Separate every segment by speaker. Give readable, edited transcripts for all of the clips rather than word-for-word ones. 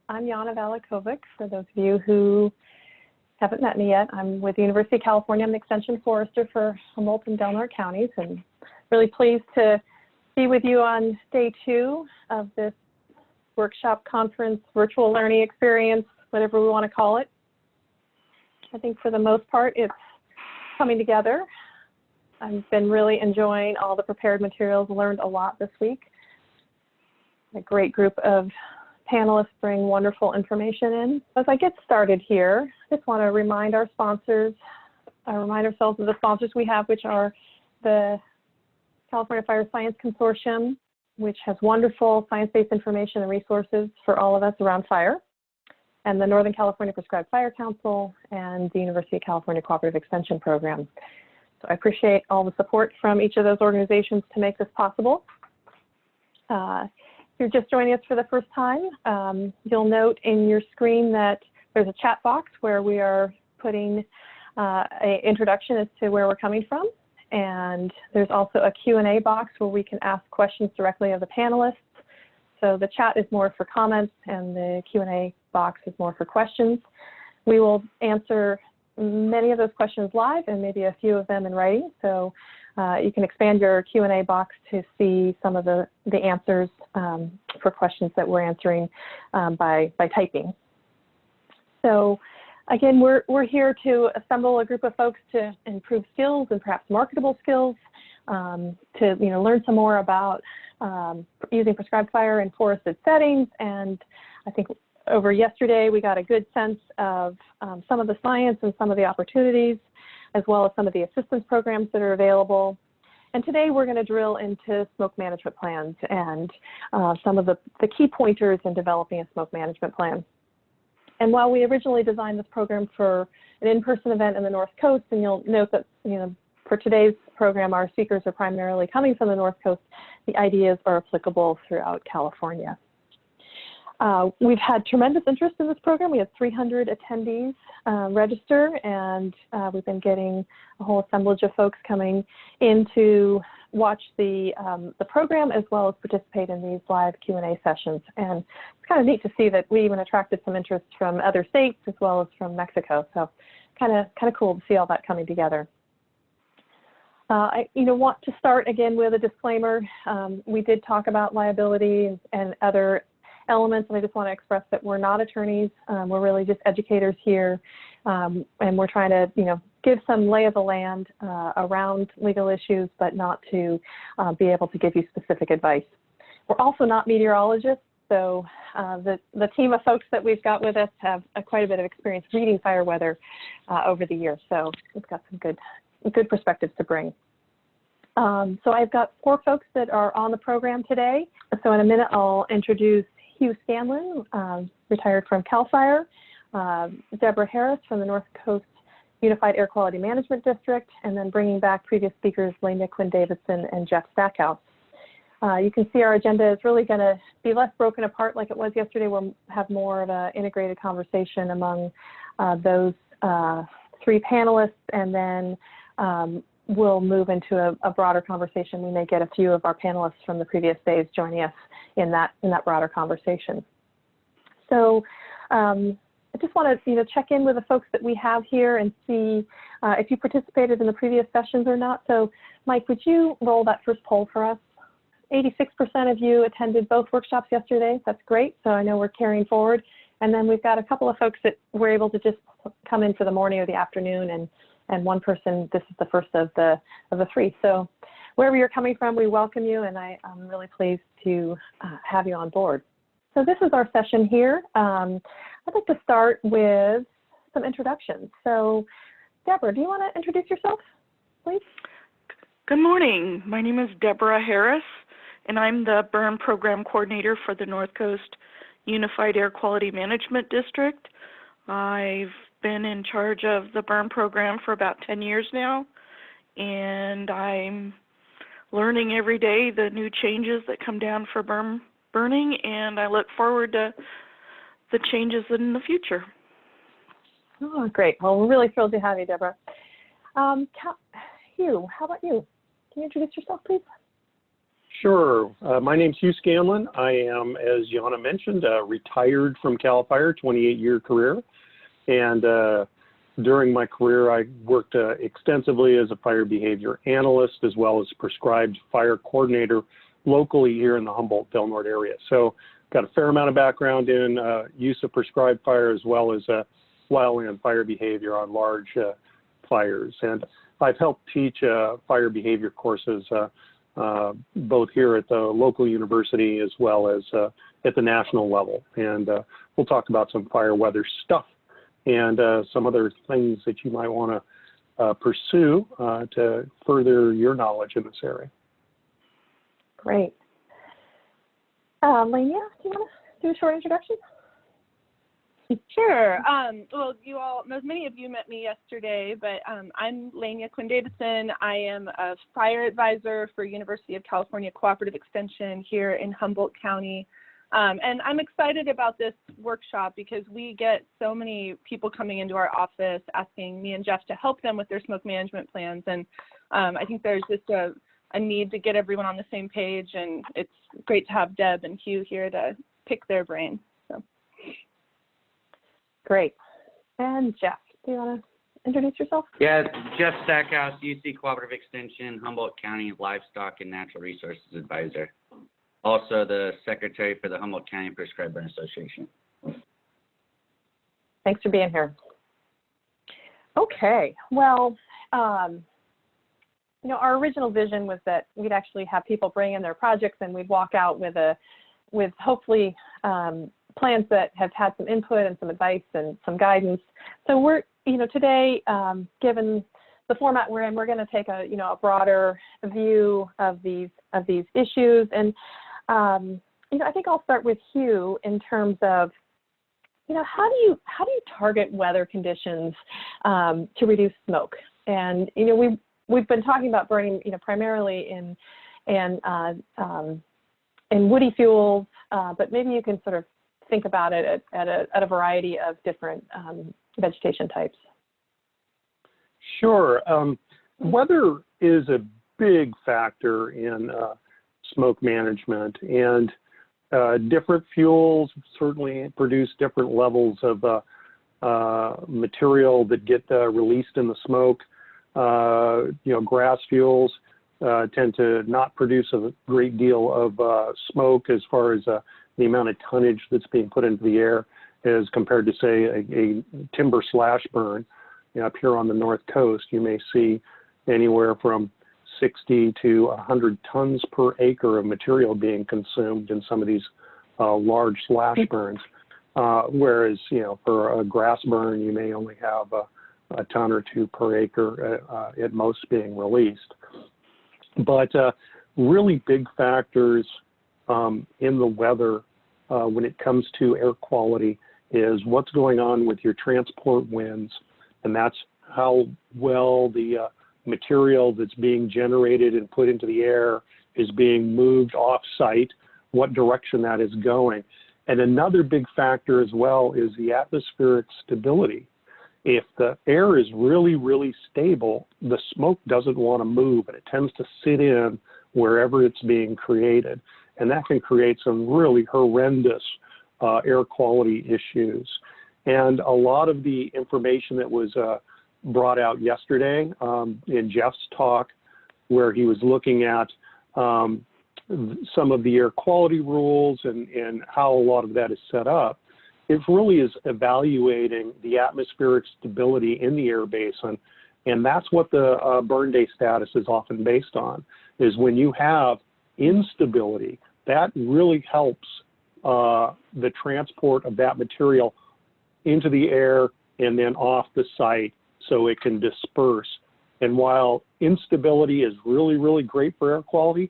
Speaker 1: I'm Jana Valakovic, for those of you who haven't met me yet. I'm with the University of California. I'm an extension forester for Humboldt and Del Norte counties, and really pleased to be with you on day 2 of this workshop, conference, virtual learning experience, whatever we want to call it. I think for the most part, it's coming together. I've been really enjoying all the prepared materials, learned a lot this week. A great group of panelists bring wonderful information in. As I get started here, I just want to remind our sponsors, remind ourselves of the sponsors we have, which are the California Fire Science Consortium, which has wonderful science-based information and resources for all of us around fire, and the Northern California Prescribed Fire Council, and the University of California Cooperative Extension Program. So I appreciate all the support from each of those organizations to make this possible. If you're just joining us for the first time, you'll note in your screen that there's a chat box where we are putting an introduction as to where we're coming from. And there's also a Q&A box where we can ask questions directly of the panelists. So the chat is more for comments and the Q&A box is more for questions. We will answer many of those questions live and maybe a few of them in writing. So you can expand your Q&A box to see some of the answers for questions that we're answering by typing. So again, we're here to assemble a group of folks to improve skills and perhaps marketable skills, to learn some more about using prescribed fire in forested settings. And I think over yesterday we got a good sense of some of the science and some of the opportunities, as well as some of the assistance programs that are available. And today we're going to drill into smoke management plans and some of the key pointers in developing a smoke management plan. And while we originally designed this program for an in-person event in the North Coast, and you'll note that for today's program, our speakers are primarily coming from the North Coast, the ideas are applicable throughout California. We've had tremendous interest in this program. We had 300 attendees register, and we've been getting a whole assemblage of folks coming in to watch the program as well as participate in these live Q&A sessions. And it's kind of neat to see that we even attracted some interest from other states as well as from Mexico. So kind of cool to see all that coming together. I want to start again with a disclaimer. We did talk about liability and other elements, and I just want to express that we're not attorneys. We're really just educators here, and we're trying to, give some lay of the land around legal issues, but not to be able to give you specific advice. We're also not meteorologists, so the team of folks that we've got with us have quite a bit of experience reading fire weather over the years, so we've got some good perspectives to bring. So I've got 4 folks that are on the program today. So in a minute, I'll introduce Hugh Scanlon, retired from CAL FIRE, Debra Harris from the North Coast Unified Air Quality Management District, and then bringing back previous speakers, Lenya, Quinn-Davidson, and Jeff Stackhouse. You can see our agenda is really going to be less broken apart like it was yesterday. We'll have more of an integrated conversation among those 3 panelists, and then we'll move into a broader conversation. We may get a few of our panelists from the previous days joining us in that broader conversation. So I just want to check in with the folks that we have here and see if you participated in the previous sessions or not. So Mike, would you roll that first poll for us? 86% of you attended both workshops yesterday. That's great. So I know we're carrying forward. And then we've got a couple of folks that were able to just come in for the morning or the afternoon, and one person, this is the first of the 3. So wherever you're coming from, we welcome you, and I'm really pleased to have you on board. So this is our session here. I'd like to start with some introductions. So Debra, do you want to introduce yourself, please?
Speaker 2: Good morning. My name is Debra Harris, and I'm the burn program coordinator for the North Coast Unified Air Quality Management District. I've been in charge of the burn program for about 10 years now, and I'm learning every day the new changes that come down for burning, and I look forward to the changes in the future.
Speaker 1: Oh, great. Well, we're really thrilled to have you, Debra. Hugh, how about you? Can you introduce yourself, please?
Speaker 3: Sure. My name's Hugh Scanlon. I am, as Yana mentioned, retired from CAL FIRE, 28-year career. And during my career, I worked extensively as a fire behavior analyst as well as prescribed fire coordinator locally here in the Humboldt-Del Norte area. So got a fair amount of background in use of prescribed fire as well as wildland fire behavior on large fires. And I've helped teach fire behavior courses both here at the local university as well as at the national level. And we'll talk about some fire weather stuff and some other things that you might want to pursue to further your knowledge in this area.
Speaker 1: Great. Lenya, do you want to do a short introduction?
Speaker 4: Sure. Well, many of you met me yesterday, but I'm Lenya Quinn-Davidson. I am a fire advisor for University of California Cooperative Extension here in Humboldt County. And I'm excited about this workshop because we get so many people coming into our office asking me and Jeff to help them with their smoke management plans. And I think there's just a need to get everyone on the same page, and it's great to have Deb and Hugh here to pick their brains. So.
Speaker 1: Great. And Jeff, do you want to introduce yourself?
Speaker 5: Yeah, Jeff Stackhouse, UC Cooperative Extension, Humboldt County Livestock and Natural Resources Advisor. Also the Secretary for the Humboldt County Prescribed Burn Association.
Speaker 1: Thanks for being here. Okay, well, you know, our original vision was that we'd actually have people bring in their projects and we'd walk out with hopefully plans that have had some input and some advice and some guidance. So we're, you know, today, given the format we're in, we're going to take a, you know, a broader view of these issues. And, you know, I think I'll start with Hugh in terms of, you know, how do you target weather conditions to reduce smoke? And, you know, we've been talking about burning, you know, primarily in woody fuels, but maybe you can sort of think about it at a variety of different vegetation types.
Speaker 3: Sure. Weather is a big factor in smoke management, and different fuels certainly produce different levels of material that get released in the smoke. You know, grass fuels tend to not produce a great deal of smoke as far as the amount of tonnage that's being put into the air as compared to, say, a timber slash burn. You know, up here on the North Coast, you may see anywhere from 60 to 100 tons per acre of material being consumed in some of these large slash burns. Whereas, you know, for a grass burn, you may only have a ton or two per acre at most being released. But really big factors in the weather when it comes to air quality is what's going on with your transport winds, and that's how well the material that's being generated and put into the air is being moved off-site, what direction that is going. And another big factor as well is the atmospheric stability. If the air is really, really stable, the smoke doesn't want to move, and it tends to sit in wherever it's being created. And that can create some really horrendous air quality issues. And a lot of the information that was brought out yesterday in Jeff's talk, where he was looking at some of the air quality rules and how a lot of that is set up, it really is evaluating the atmospheric stability in the air basin. And that's what the burn day status is often based on, is when you have instability, that really helps the transport of that material into the air and then off the site so it can disperse. And while instability is really, really great for air quality,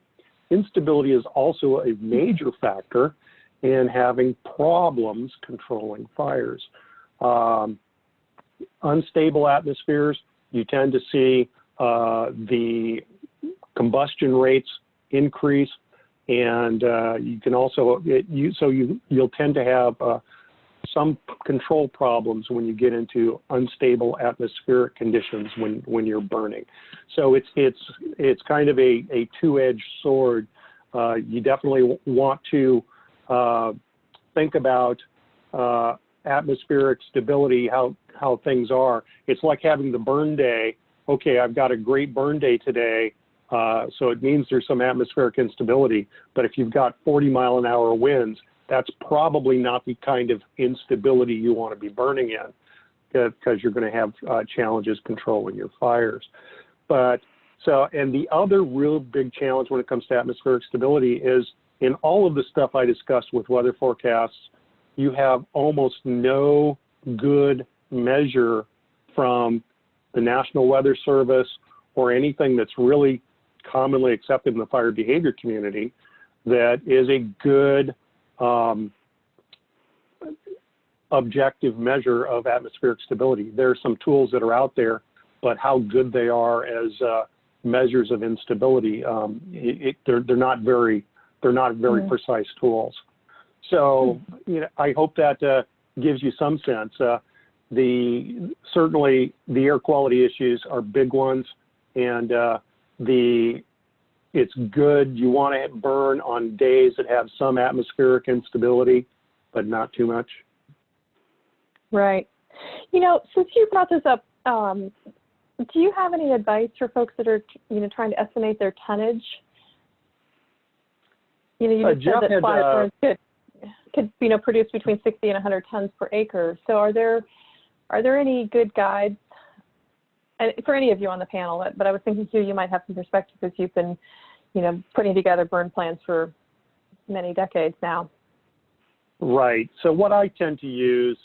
Speaker 3: instability is also a major factor in having problems controlling fires. Unstable atmospheres, you tend to see the combustion rates increase, and you can also, you'll tend to have some control problems when you get into unstable atmospheric conditions when you're burning. So it's kind of a two-edged sword you definitely want to think about atmospheric stability, how things are. It's like having the burn day. Okay, I've got a great burn day today, so it means there's some atmospheric instability. But if you've got 40-mile-an-hour winds, that's probably not the kind of instability you want to be burning in, because you're going to have challenges controlling your fires. But and the other real big challenge when it comes to atmospheric stability is in all of the stuff I discussed with weather forecasts, you have almost no good measure from the National Weather Service or anything that's really commonly accepted in the fire behavior community that is a good objective measure of atmospheric stability. There are some tools that are out there, but how good they are as measures of instability, they're not very precise tools. So I hope that gives you some sense. Certainly the air quality issues are big ones, and it's good. You want to burn on days that have some atmospheric instability, but not too much.
Speaker 1: Right. Since you brought this up, do you have any advice for folks that are, trying to estimate their tonnage? You just said that fire burns could produce between 60 and 100 tons per acre. So are there any good guides? And for any of you on the panel, but I was thinking, Hugh, you might have some perspective because you've been, putting together burn plans for many decades now.
Speaker 3: Right. So what I tend to use,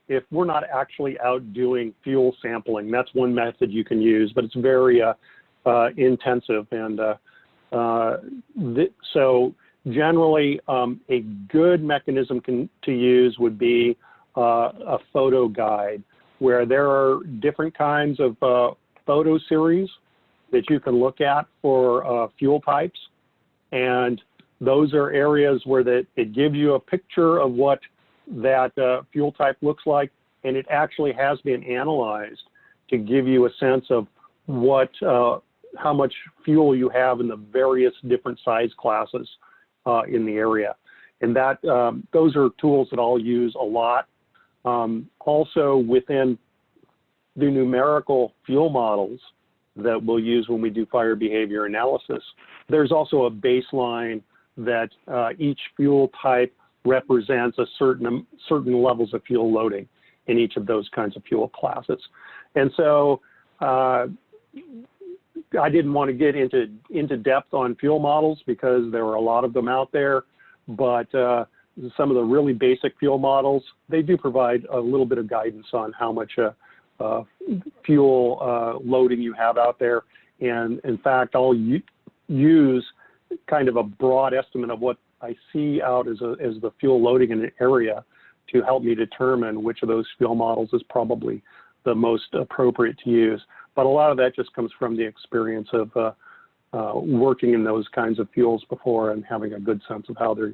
Speaker 3: if we're not actually out doing fuel sampling, that's one method you can use, but it's very intensive. And so generally, a good mechanism to use would be a photo guide, where there are different kinds of photo series that you can look at for fuel types. And those are areas where it gives you a picture of what that fuel type looks like, and it actually has been analyzed to give you a sense of how much fuel you have in the various different size classes in the area. And those are tools that I'll use a lot. Also within the numerical fuel models that we'll use when we do fire behavior analysis, there's also a baseline that each fuel type represents a certain levels of fuel loading in each of those kinds of fuel classes. And so I didn't want to get into depth on fuel models because there were a lot of them out there, but some of the really basic fuel models, they do provide a little bit of guidance on how much fuel loading you have out there. And in fact, I'll use kind of a broad estimate of what I see out as the fuel loading in an area to help me determine which of those fuel models is probably the most appropriate to use. But a lot of that just comes from the experience of working in those kinds of fuels before and having a good sense of how they're,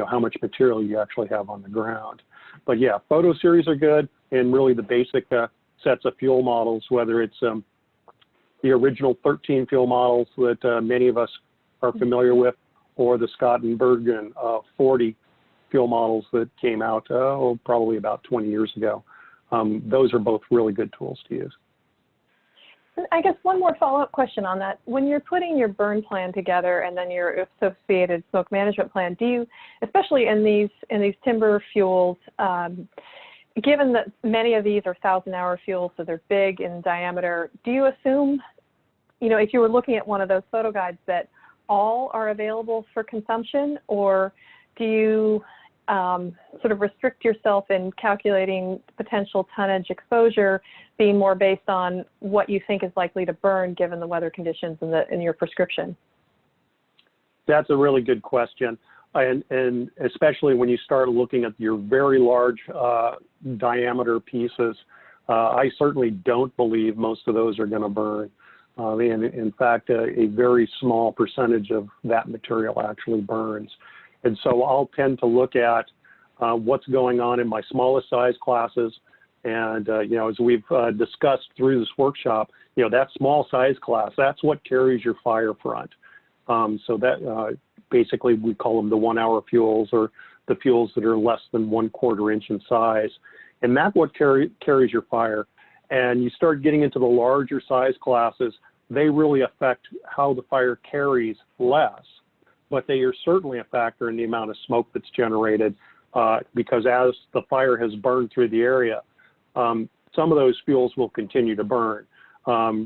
Speaker 3: how much material you actually have on the ground. But yeah, photo series are good, and really the basic sets of fuel models, whether it's the original 13 fuel models that many of us are familiar with, or the Scott and Bergen 40 fuel models that came out probably about 20 years ago. Those are both really good tools to use.
Speaker 1: I guess one more follow-up question on that. When you're putting your burn plan together and then your associated smoke management plan, do you, especially in these timber fuels, given that many of these are 1,000-hour fuels, so they're big in diameter, do you assume, if you were looking at one of those photo guides, that all are available for consumption, or do you sort of restrict yourself in calculating potential tonnage exposure, being more based on what you think is likely to burn given the weather conditions in your prescription?
Speaker 3: That's a really good question. And especially when you start looking at your very large diameter pieces, I certainly don't believe most of those are going to burn. And in fact, a very small percentage of that material actually burns. And so I'll tend to look at what's going on in my smallest size classes. And, as we've discussed through this workshop, that small size class, that's what carries your fire front. So that basically we call them the 1 hour fuels, or the fuels that are less than 1/4 inch in size. And that's what carries your fire. And you start getting into the larger size classes, they really affect how the fire carries less, but they are certainly a factor in the amount of smoke that's generated, because as the fire has burned through the area, some of those fuels will continue to burn,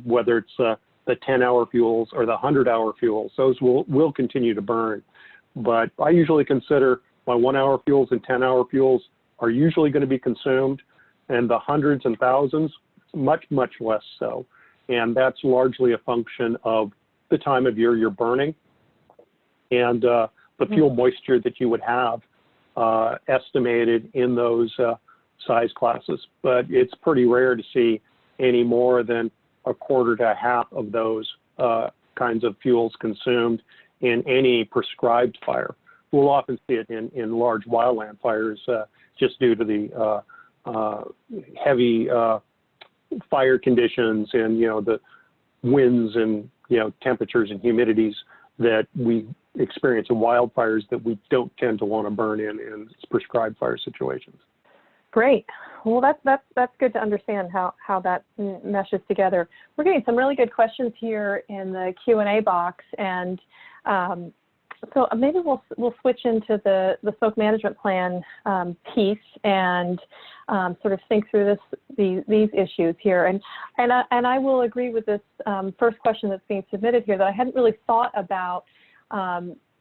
Speaker 3: whether it's the 10-hour fuels or the 100-hour fuels. Those will continue to burn. But I usually consider my 1 hour fuels and 10-hour fuels are usually going to be consumed, and the hundreds and thousands, much, much less so. And that's largely a function of the time of year you're burning and the fuel moisture that you would have estimated in those size classes. But it's pretty rare to see any more than 1/4 to 1/2 of those kinds of fuels consumed in any prescribed fire. We'll often see it in large wildland fires just due to the heavy fire conditions and, the winds and, temperatures and humidities that we experience in wildfires that we don't tend to want to burn in prescribed fire situations.
Speaker 1: Great. Well, that's good to understand how that meshes together. We're getting some really good questions here in the Q&A box, and so maybe we'll switch into the smoke management plan piece and sort of think through these issues here. And I will agree with this first question that's being submitted here, that I hadn't really thought about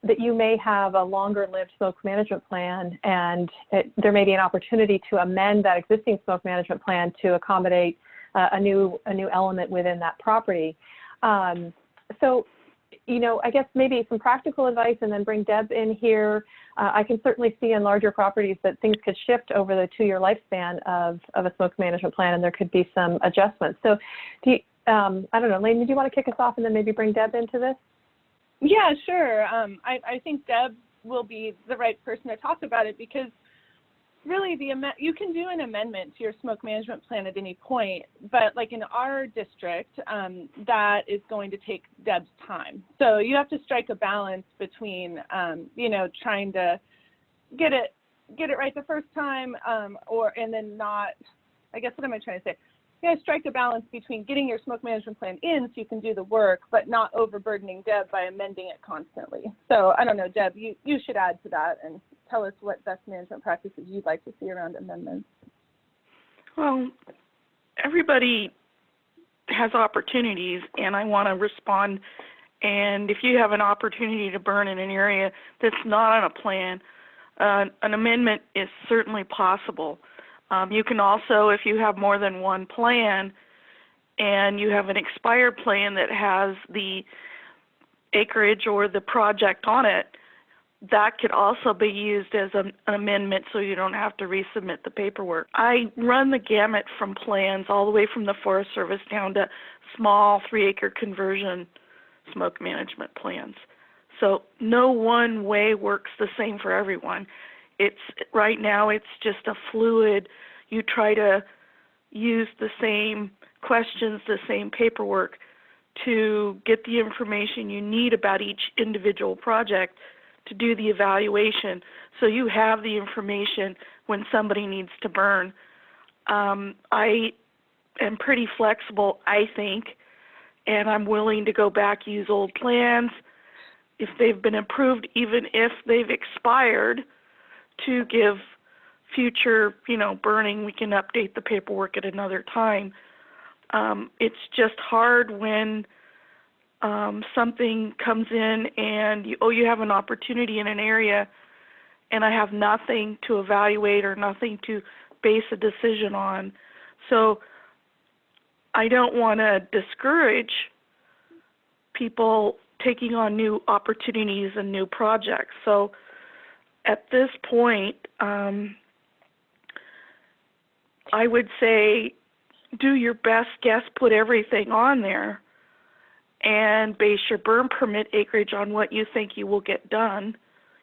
Speaker 1: that you may have a longer-lived smoke management plan, and there may be an opportunity to amend that existing smoke management plan to accommodate a new element within that property. So, I guess maybe some practical advice, and then bring Deb in here. I can certainly see in larger properties that things could shift over the 2-year lifespan of a smoke management plan, and there could be some adjustments. So, I don't know, Lenya, do you want to kick us off and then maybe bring Deb into this?
Speaker 4: Yeah, sure. I think Deb will be the right person to talk about it, because really you can do an amendment to your smoke management plan at any point, but like in our district, that is going to take Deb's time. So you have to strike a balance between, trying to get it right the first time, and then not, I guess, what am I trying to say? You gotta strike a balance between getting your smoke management plan in so you can do the work, but not overburdening Deb by amending it constantly. So I don't know, Deb, you should add to that and tell us what best management practices you'd like to see around amendments.
Speaker 2: Well, everybody has opportunities, and I want to respond. And if you have an opportunity to burn in an area that's not on a plan, an amendment is certainly possible. You can also, if you have more than one plan and you have an expired plan that has the acreage or the project on it, that could also be used as an amendment so you don't have to resubmit the paperwork. I run the gamut from plans all the way from the Forest Service down to small 3-acre conversion smoke management plans. So no one way works the same for everyone. Right now it's just a fluid. You try to use the same questions, the same paperwork to get the information you need about each individual project to do the evaluation, so you have the information when somebody needs to burn. I am pretty flexible, I think, and I'm willing to go back, use old plans if they've been improved, even if they've expired, to give future, burning. We can update the paperwork at another time. It's just hard when something comes in and you have an opportunity in an area, and I have nothing to evaluate or nothing to base a decision on. So I don't want to discourage people taking on new opportunities and new projects. So at this point, I would say do your best guess, put everything on there, and base your burn permit acreage on what you think you will get done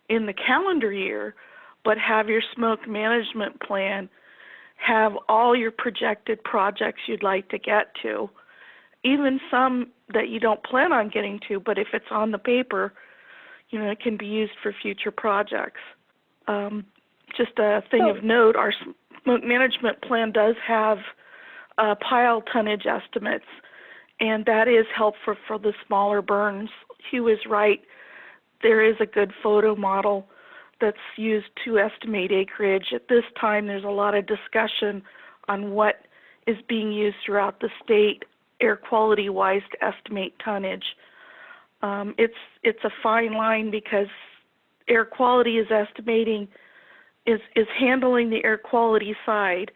Speaker 2: in the calendar year, but have your smoke management plan have all your projected projects you'd like to get to, even some that you don't plan on getting to, but if it's on the paper, it can be used for future projects. Just a thing of note, our smoke management plan does have pile tonnage estimates, and that is helpful for the smaller burns. Hugh is right. There is a good photo model that's used to estimate acreage. At this time, there's a lot of discussion on what is being used throughout the state air quality-wise to estimate tonnage. It's a fine line because air quality is handling the air quality side,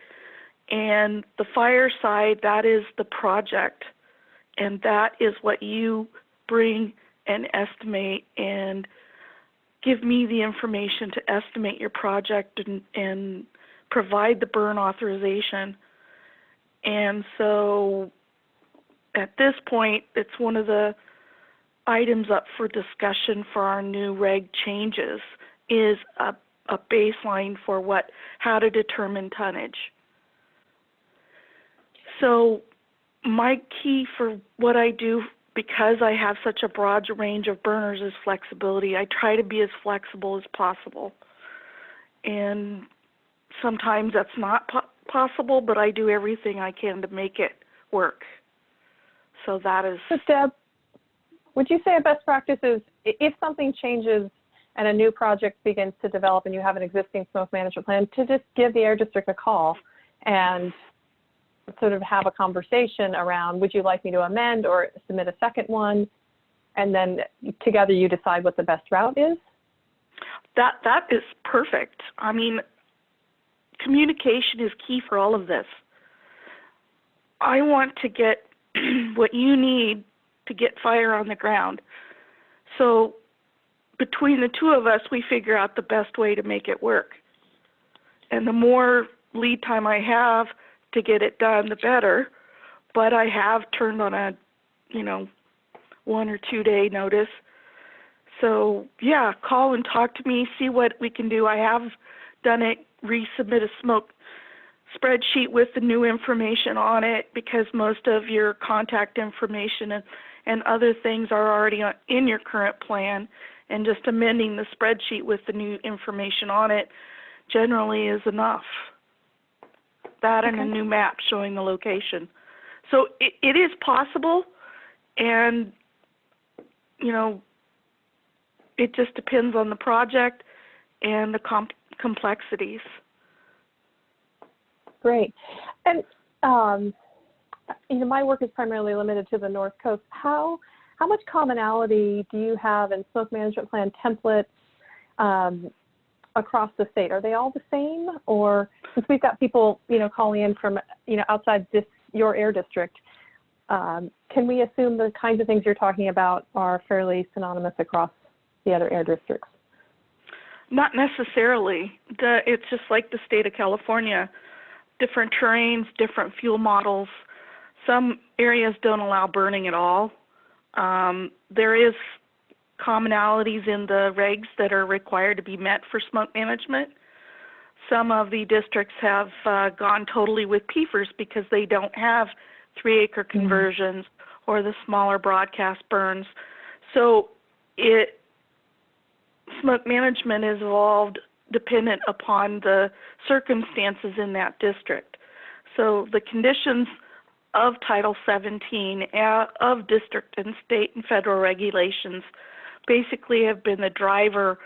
Speaker 2: and the fire side, that is the project, and that is what you bring and estimate and give me the information to estimate your project and provide the burn authorization. And so at this point, it's one of the items up for discussion for our new reg changes is a baseline for how to determine tonnage. So my key for what I do, because I have such a broad range of burners, is flexibility. I try to be as flexible as possible. And sometimes that's not possible, but I do everything I can to make it work. So that is...
Speaker 1: So Deb, would you say a best practice is if something changes and a new project begins to develop and you have an existing smoke management plan, to just give the air district a call and sort of have a conversation around, would you like me to amend or submit a second one? And then together you decide what the best route is?
Speaker 2: That is perfect. I mean, communication is key for all of this. I want to get what you need to get fire on the ground. So between the two of us, we figure out the best way to make it work. And the more lead time I have to get it done, the better. But I have turned on a, 1 or 2 day notice. So yeah, call and talk to me, see what we can do. I have done it, resubmit a smoke spreadsheet with the new information on it, because most of your contact information and other things are already in your current plan, and just amending the spreadsheet with the new information on it generally is enough. That and a new map showing the location. So it is possible, and it just depends on the project and the complexities.
Speaker 1: Great. And, my work is primarily limited to the North Coast. How much commonality do you have in smoke management plan templates across the state? Are they all the same? Or since we've got people, calling in from, outside your air district, can we assume the kinds of things you're talking about are fairly synonymous across the other air districts?
Speaker 2: Not necessarily. It's just like the state of California. Different terrains, different fuel models. Some areas don't allow burning at all. There is commonalities in the regs that are required to be met for smoke management. Some of the districts have gone totally with Peepers because they don't have 3-acre conversions or the smaller broadcast burns. So smoke management is evolved dependent upon the circumstances in that district. So the conditions of Title 17 of district and state and federal regulations basically have been the driver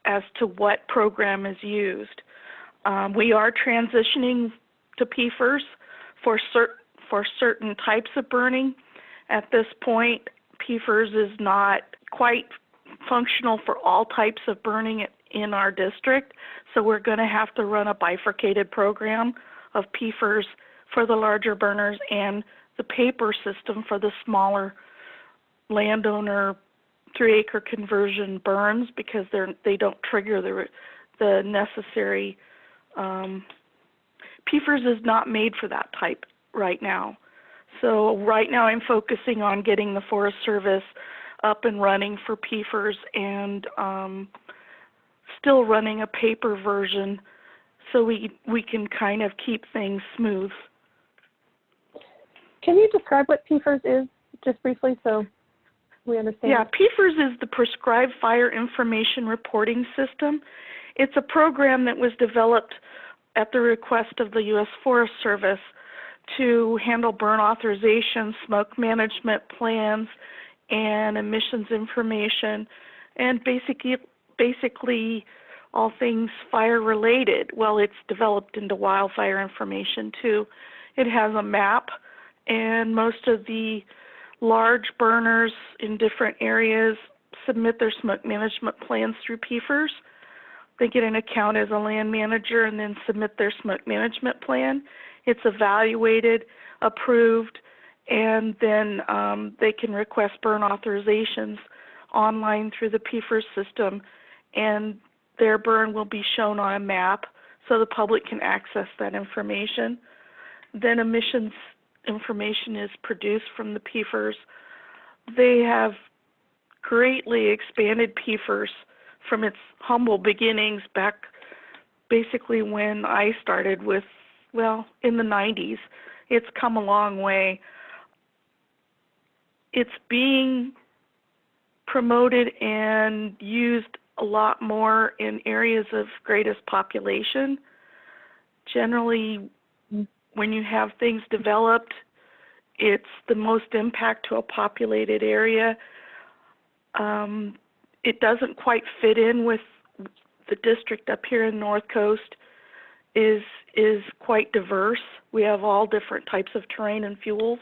Speaker 2: as to what program is used. We are transitioning to Peepers for certain types of burning. At this point, Peepers is not quite functional for all types of burning in our district, so we're going to have to run a bifurcated program of Peepers for the larger burners and the paper system for the smaller landowner 3-acre conversion burns, because they don't trigger the necessary. Peepers is not made for that type right now. So right now I'm focusing on getting the Forest Service up and running for Peepers, and still running a paper version so we can kind of keep things smooth.
Speaker 1: Can you describe what Peepers is just briefly? So we understand?
Speaker 2: Yeah, Peepers is the Prescribed Fire Information Reporting System. It's a program that was developed at the request of the U.S. Forest Service to handle burn authorization, smoke management plans, and emissions information, and basically all things fire related. Well, it's developed into wildfire information too. It has a map, and most of the large burners in different areas submit their smoke management plans through Peepers. They get an account as a land manager and then submit their smoke management plan. It's evaluated, approved, and then they can request burn authorizations online through the Peepers system, and their burn will be shown on a map so the public can access that information. Then emissions information is produced from the Peepers. They have greatly expanded Peepers from its humble beginnings back basically when I started with, well, in the 90s. It's come a long way. It's being promoted and used a lot more in areas of greatest population. Generally, when you have things developed, it's the most impact to a populated area. It doesn't quite fit in with the district up here in North Coast is quite diverse. We have all different types of terrain and fuels.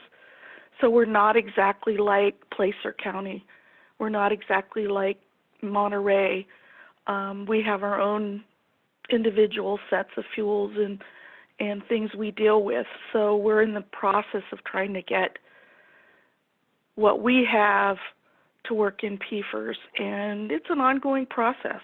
Speaker 2: So we're not exactly like Placer County. We're not exactly like Monterey. We have our own individual sets of fuels and things we deal with. So we're in the process of trying to get what we have to work in Peepers, and it's an ongoing process.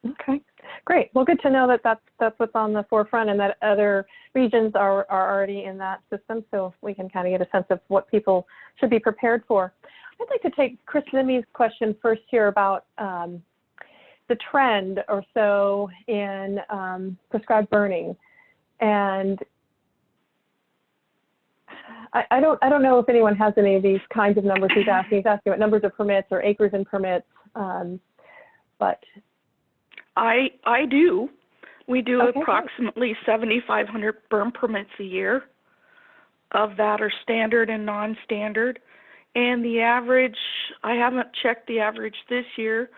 Speaker 1: Okay, great. Well, good to know that that's what's on the forefront and that other regions are already in that system, so we can kind of get a sense of what people should be prepared for. I'd like to take Chris Nimmy's question first here about the trend or so in prescribed burning. And I don't know if anyone has any of these kinds of numbers he's asking. He's asking what numbers of permits or acres in permits, but
Speaker 2: I do. We do
Speaker 1: okay,
Speaker 2: approximately 7,500 burn permits a year. Of that are standard and non-standard. And the average, I haven't checked the average this year,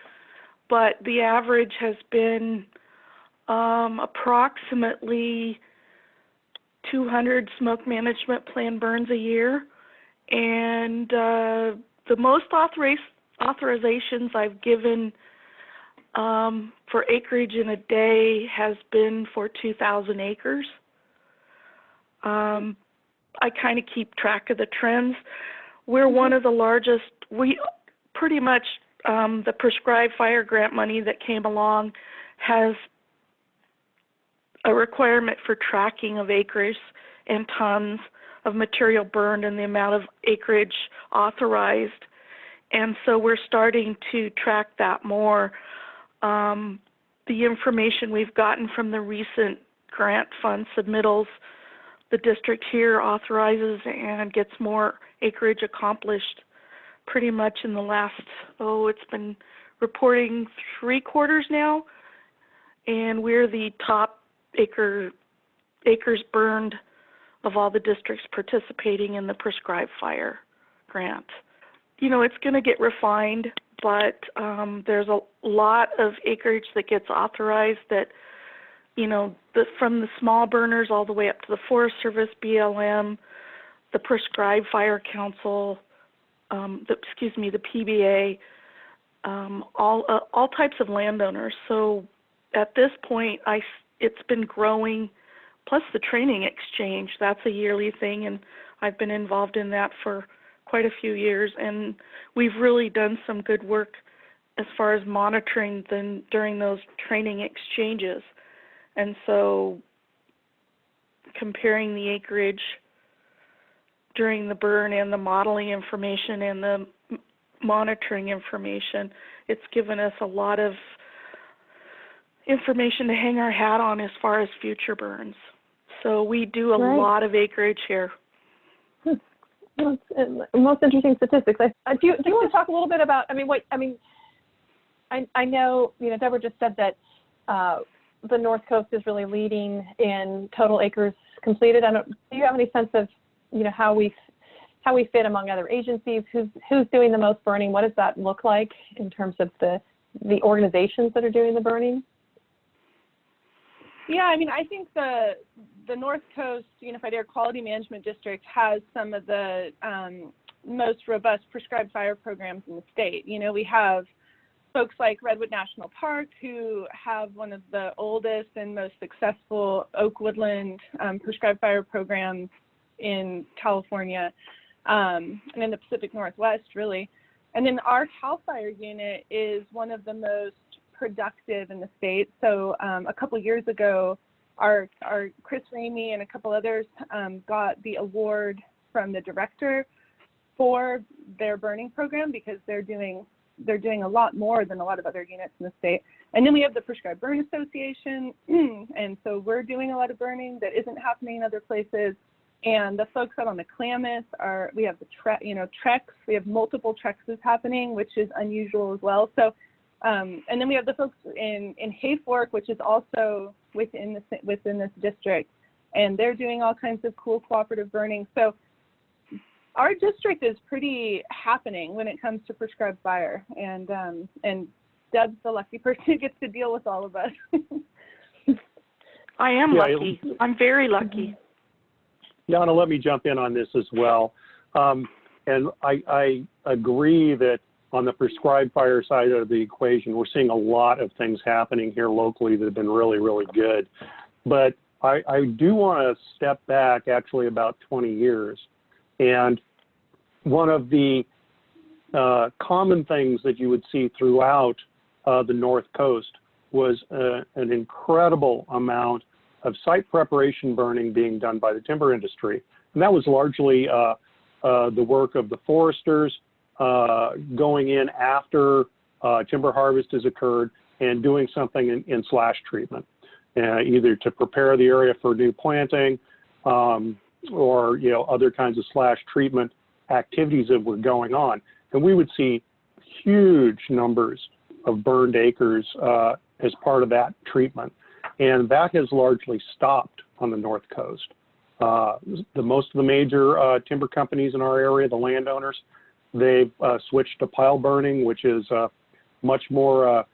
Speaker 2: but the average has been approximately 200 smoke management plan burns a year. And the most authorizations I've given for acreage in a day has been for 2,000 acres. I kind of keep track of the trends. We're one of the largest, we pretty much, the prescribed fire grant money that came along has a requirement for tracking of acres and tons of material burned and the amount of acreage authorized. And so we're starting to track that more. The information we've gotten from the recent grant fund submittals, the district here authorizes and gets more acreage accomplished pretty much in the last, it's been reporting 3 quarters now, and we're the top acres burned of all the districts participating in the prescribed fire grant. You know, it's going to get refined, but there's a lot of acreage that gets authorized that, you know, from the small burners all the way up to the Forest Service, BLM, the Prescribed Fire Council, the PBA, all types of landowners. So at this point, it's been growing, plus the training exchange. That's a yearly thing, and I've been involved in that for quite a few years, and we've really done some good work as far as monitoring them during those training exchanges. And so comparing the acreage during the burn and the modeling information and the monitoring information, it's given us a lot of information to hang our hat on as far as future burns. So we do a lot of acreage here.
Speaker 1: Most interesting statistics. Do you want to talk a little bit about? I know Debra just said that the North Coast is really leading in total acres completed. Do you have any sense of how we fit among other agencies? Who's doing the most burning? What does that look like in terms of the organizations that are doing the burning?
Speaker 4: Yeah, I think the North Coast Unified Air Quality Management District has some of the most robust prescribed fire programs in the state. We have folks like Redwood National Park, who have one of the oldest and most successful oak woodland prescribed fire programs in California and in the Pacific Northwest, really. And then our CAL FIRE unit is one of the most productive in the state. So a couple years ago, our Chris Ramey and a couple others got the award from the director for their burning program because they're doing a lot more than a lot of other units in the state. And then we have the Prescribed Burn Association, and so we're doing a lot of burning that isn't happening in other places. And the folks out on the Klamath we have the treks. We have multiple treks happening, which is unusual as well. So, and then we have the folks in Hayfork, which is also within this district, and they're doing all kinds of cool cooperative burning. So our district is pretty happening when it comes to prescribed fire, and Deb's the lucky person who gets to deal with all of us.
Speaker 2: I am lucky. I'm very lucky.
Speaker 3: Yana, let me jump in on this as well. And I agree that on the prescribed fire side of the equation, we're seeing a lot of things happening here locally that have been really, really good. But I do want to step back actually about 20 years. And one of the common things that you would see throughout the North Coast was an incredible amount of site preparation burning being done by the timber industry. And that was largely the work of the foresters going in after timber harvest has occurred and doing something in slash treatment, either to prepare the area for new planting or other kinds of slash treatment activities that were going on. And we would see huge numbers of burned acres as part of that treatment. And that has largely stopped on the North Coast. Most of the major timber companies in our area, the landowners, they've switched to pile burning, which is much more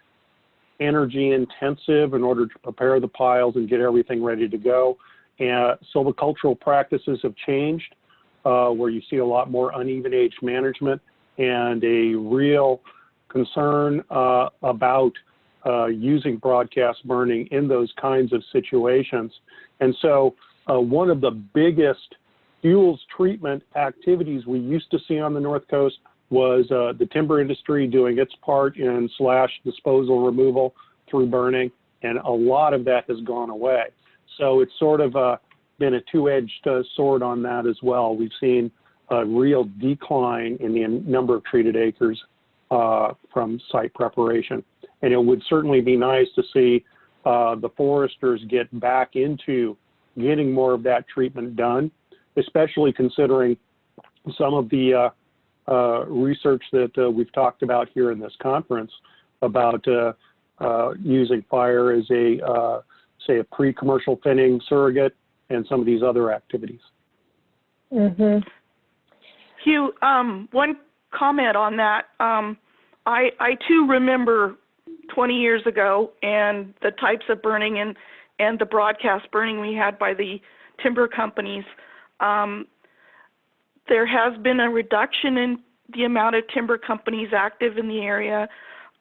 Speaker 3: energy intensive in order to prepare the piles and get everything ready to go. And silvicultural practices have changed, where you see a lot more uneven age management and a real concern about using broadcast burning in those kinds of situations. And so one of the biggest fuels treatment activities we used to see on the North Coast was the timber industry doing its part in slash disposal removal through burning, and a lot of that has gone away. So it's sort of been a two-edged sword on that as well. We've seen a real decline in the number of treated acres from site preparation. And it would certainly be nice to see the foresters get back into getting more of that treatment done, especially considering some of the research that we've talked about here in this conference about using fire as a, say, a pre-commercial thinning surrogate and some of these other activities.
Speaker 1: Mm-hmm.
Speaker 2: Hugh, one comment on that. I too remember 20 years ago and the types of burning and the broadcast burning we had by the timber companies. There has been a reduction in the amount of timber companies active in the area.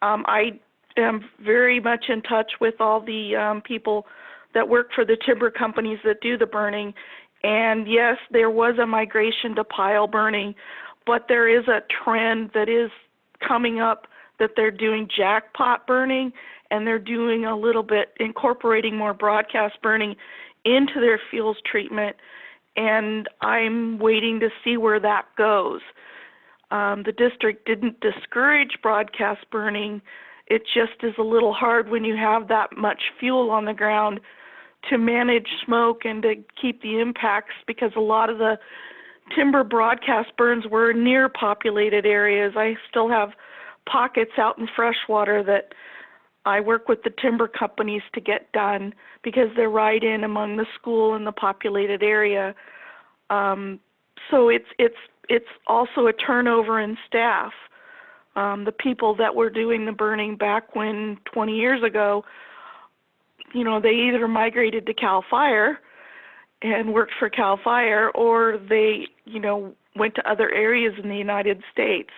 Speaker 2: I am very much in touch with all the people that work for the timber companies that do the burning. And yes, there was a migration to pile burning, but there is a trend that is coming up that they're doing jackpot burning, and they're doing a little bit, incorporating more broadcast burning into their fuels treatment. And I'm waiting to see where that goes. The district didn't discourage broadcast burning. It just is a little hard when you have that much fuel on the ground to manage smoke and to keep the impacts, because a lot of the timber broadcast burns were near populated areas. I still have pockets out in freshwater that I work with the timber companies to get done because they're right in among the school and the populated area. So it's also a turnover in staff. The people that were doing the burning back when 20 years ago, you know, they either migrated to CAL FIRE and worked for CAL FIRE, or they, you know, went to other areas in the United States.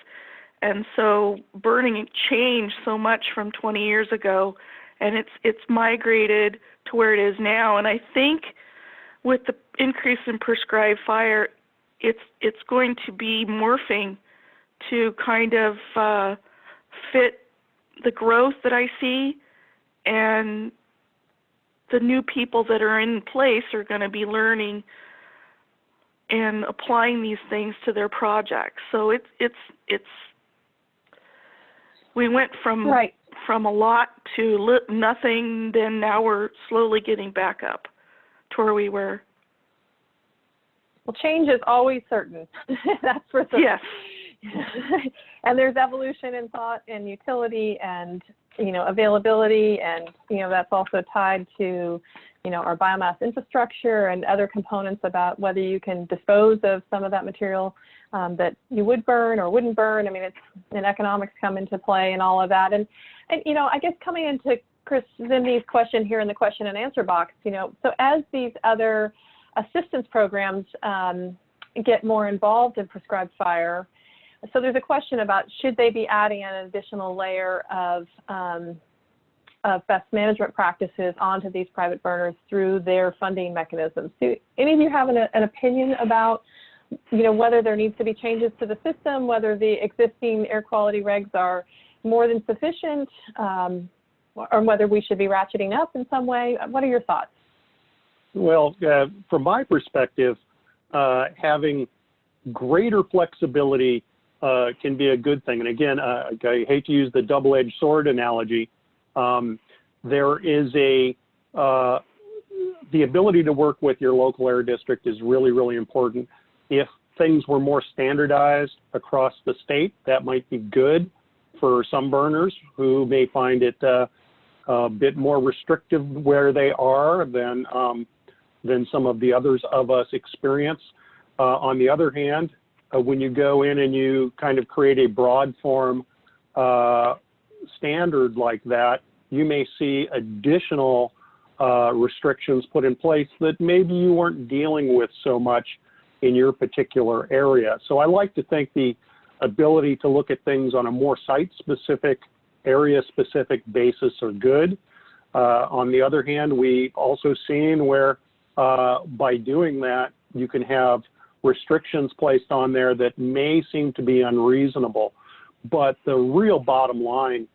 Speaker 2: And so burning changed so much from 20 years ago, and it's migrated to where it is now. And I think with the increase in prescribed fire, it's going to be morphing to kind of fit the growth that I see, and the new people that are in place are going to be learning and applying these things to their projects. So it's we went from a lot to nothing, then now we're slowly getting back up to where we were.
Speaker 1: Well, change is always certain. That's for certain.
Speaker 2: Yes.
Speaker 1: And there's evolution in thought and utility and, you know, availability, and, you know, that's also tied to, you know, our biomass infrastructure and other components about whether you can dispose of some of that material that you would burn or wouldn't burn. I mean, and economics come into play and all of that. And you know, I guess coming into Chris Zimney's question here in the question and answer box, you know, so as these other assistance programs get more involved in prescribed fire, so there's a question about should they be adding an additional layer of best management practices onto these private burners through their funding mechanisms. Do any of you have an opinion about, you know, whether there needs to be changes to the system, whether the existing air quality regs are more than sufficient, or whether we should be ratcheting up in some way? What are your thoughts?
Speaker 3: Well, from my perspective, having greater flexibility can be a good thing. And again, I hate to use the double-edged sword analogy. There is the ability to work with your local air district is really, really important. If things were more standardized across the state, that might be good for some burners who may find it a bit more restrictive where they are than some of the others of us experience. On the other hand, when you go in and you kind of create a broad form standard like that, you may see additional restrictions put in place that maybe you weren't dealing with so much in your particular area. So I like to think the ability to look at things on a more site-specific, area-specific basis are good. On the other hand, we've also seen where by doing that, you can have restrictions placed on there that may seem to be unreasonable. But the real bottom line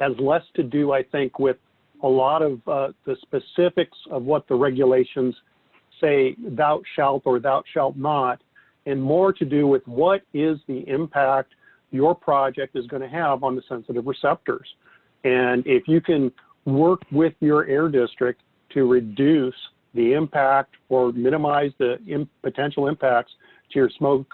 Speaker 3: has less to do, I think, with a lot of the specifics of what the regulations say thou shalt or thou shalt not, and more to do with what is the impact your project is going to have on the sensitive receptors. And if you can work with your air district to reduce the impact or minimize the potential impacts to your smoke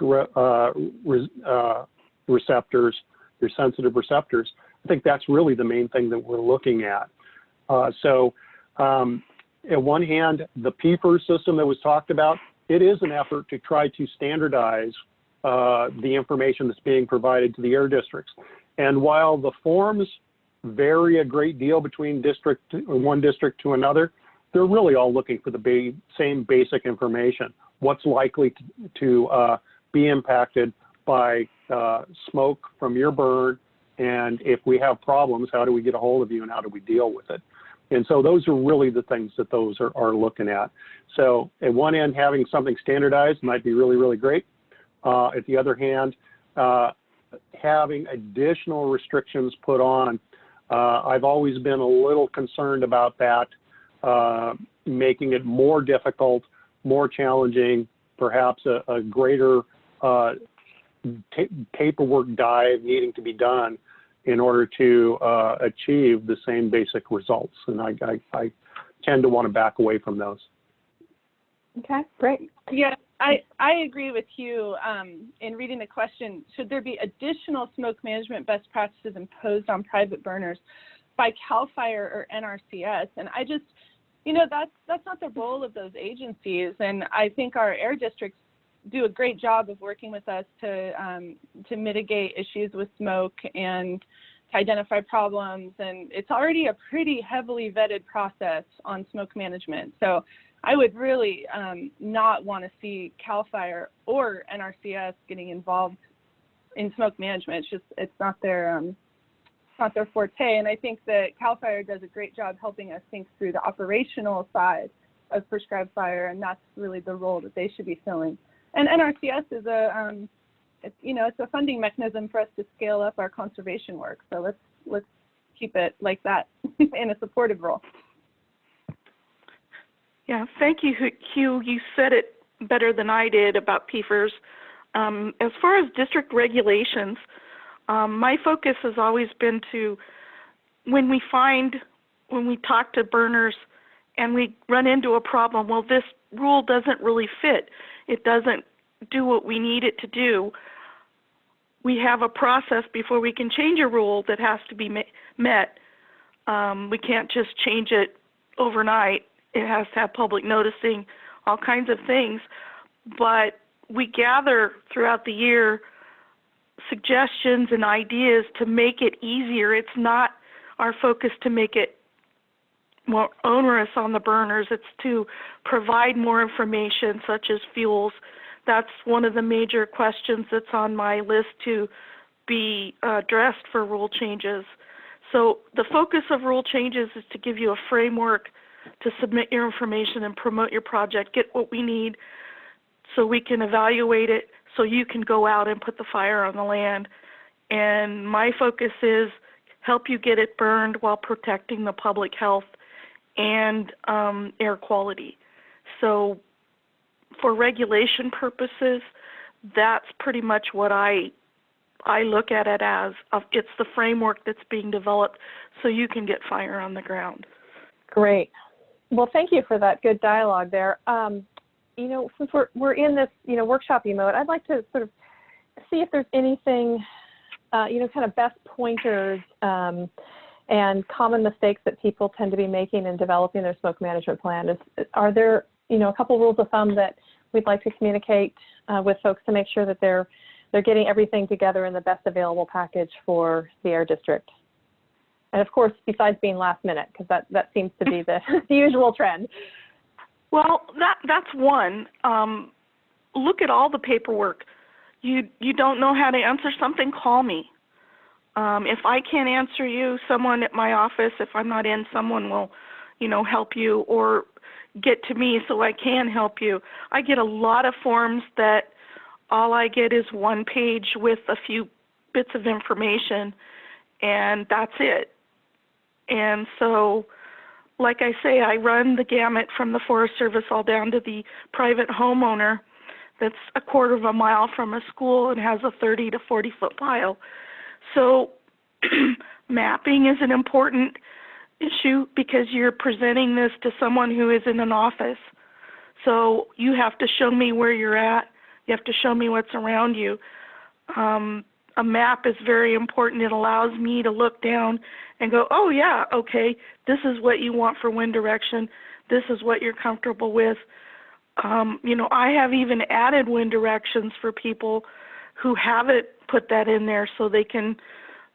Speaker 3: receptors, your sensitive receptors, I think that's really the main thing that we're looking at. On one hand, the Peepers system that was talked about, it is an effort to try to standardize the information that's being provided to the air districts. And while the forms vary a great deal between one district to another, they're really all looking for the same basic information. What's likely to be impacted by smoke from your burn, and if we have problems, how do we get a hold of you and how do we deal with it? And so those are really the things that those are looking at. So at one end, having something standardized might be really, really great. At the other hand, having additional restrictions put on, I've always been a little concerned about that, making it more difficult, more challenging, perhaps a greater paperwork dive needing to be done in order to achieve the same basic results. And I tend to want to back away from those.
Speaker 1: Okay, great.
Speaker 4: Yeah, I agree with Hugh in reading the question. Should there be additional smoke management best practices imposed on private burners by CAL FIRE or NRCS? And I just, that's not the role of those agencies. And I think our air districts do a great job of working with us to mitigate issues with smoke and to identify problems. And it's already a pretty heavily vetted process on smoke management. So I would really not want to see CAL FIRE or NRCS getting involved in smoke management. It's not their forte. And I think that CAL FIRE does a great job helping us think through the operational side of prescribed fire, and that's really the role that they should be filling. And NRCS is it's a funding mechanism for us to scale up our conservation work. So let's keep it like that in a supportive role.
Speaker 2: Yeah, thank you, Hugh. You said it better than I did about Peepers. As far as district regulations, my focus has always been to, when we talk to burners and we run into a problem, well, this rule doesn't really fit. It doesn't do what we need it to do. We have a process before we can change a rule that has to be met. We can't just change it overnight. It has to have public noticing, all kinds of things. But we gather throughout the year suggestions and ideas to make it easier. It's not our focus to make it more onerous on the burners. It's to provide more information, such as fuels. That's one of the major questions that's on my list to be addressed for rule changes. So the focus of rule changes is to give you a framework to submit your information and promote your project, get what we need so we can evaluate it, so you can go out and put the fire on the land. And my focus is help you get it burned while protecting the public health and air quality. So for regulation purposes, that's pretty much what I look at it as. It's the framework that's being developed so you can get fire on the ground.
Speaker 1: Great. Well, thank you for that good dialogue there. Since we're in this, workshop-y mode, I'd like to sort of see if there's anything, kind of best pointers and common mistakes that people tend to be making in developing their smoke management plan. Are there, a couple rules of thumb that we'd like to communicate with folks to make sure that they're getting everything together in the best available package for the air district? And of course, besides being last minute, because that seems to be the usual trend.
Speaker 2: Well, that's one. Look at all the paperwork. You don't know how to answer something, call me. If I can't answer you, someone at my office, if I'm not in, someone will, help you or get to me so I can help you. I get a lot of forms that all I get is one page with a few bits of information, and that's it. And so, like I say, I run the gamut from the Forest Service all down to the private homeowner that's a quarter of a mile from a school and has a 30 to 40-foot pile. So mapping is an important issue because you're presenting this to someone who is in an office. So you have to show me where you're at. You have to show me what's around you. A map is very important. It allows me to look down and go, oh, yeah, okay, this is what you want for wind direction. This is what you're comfortable with. I have even added wind directions for people who haven't put that in there so they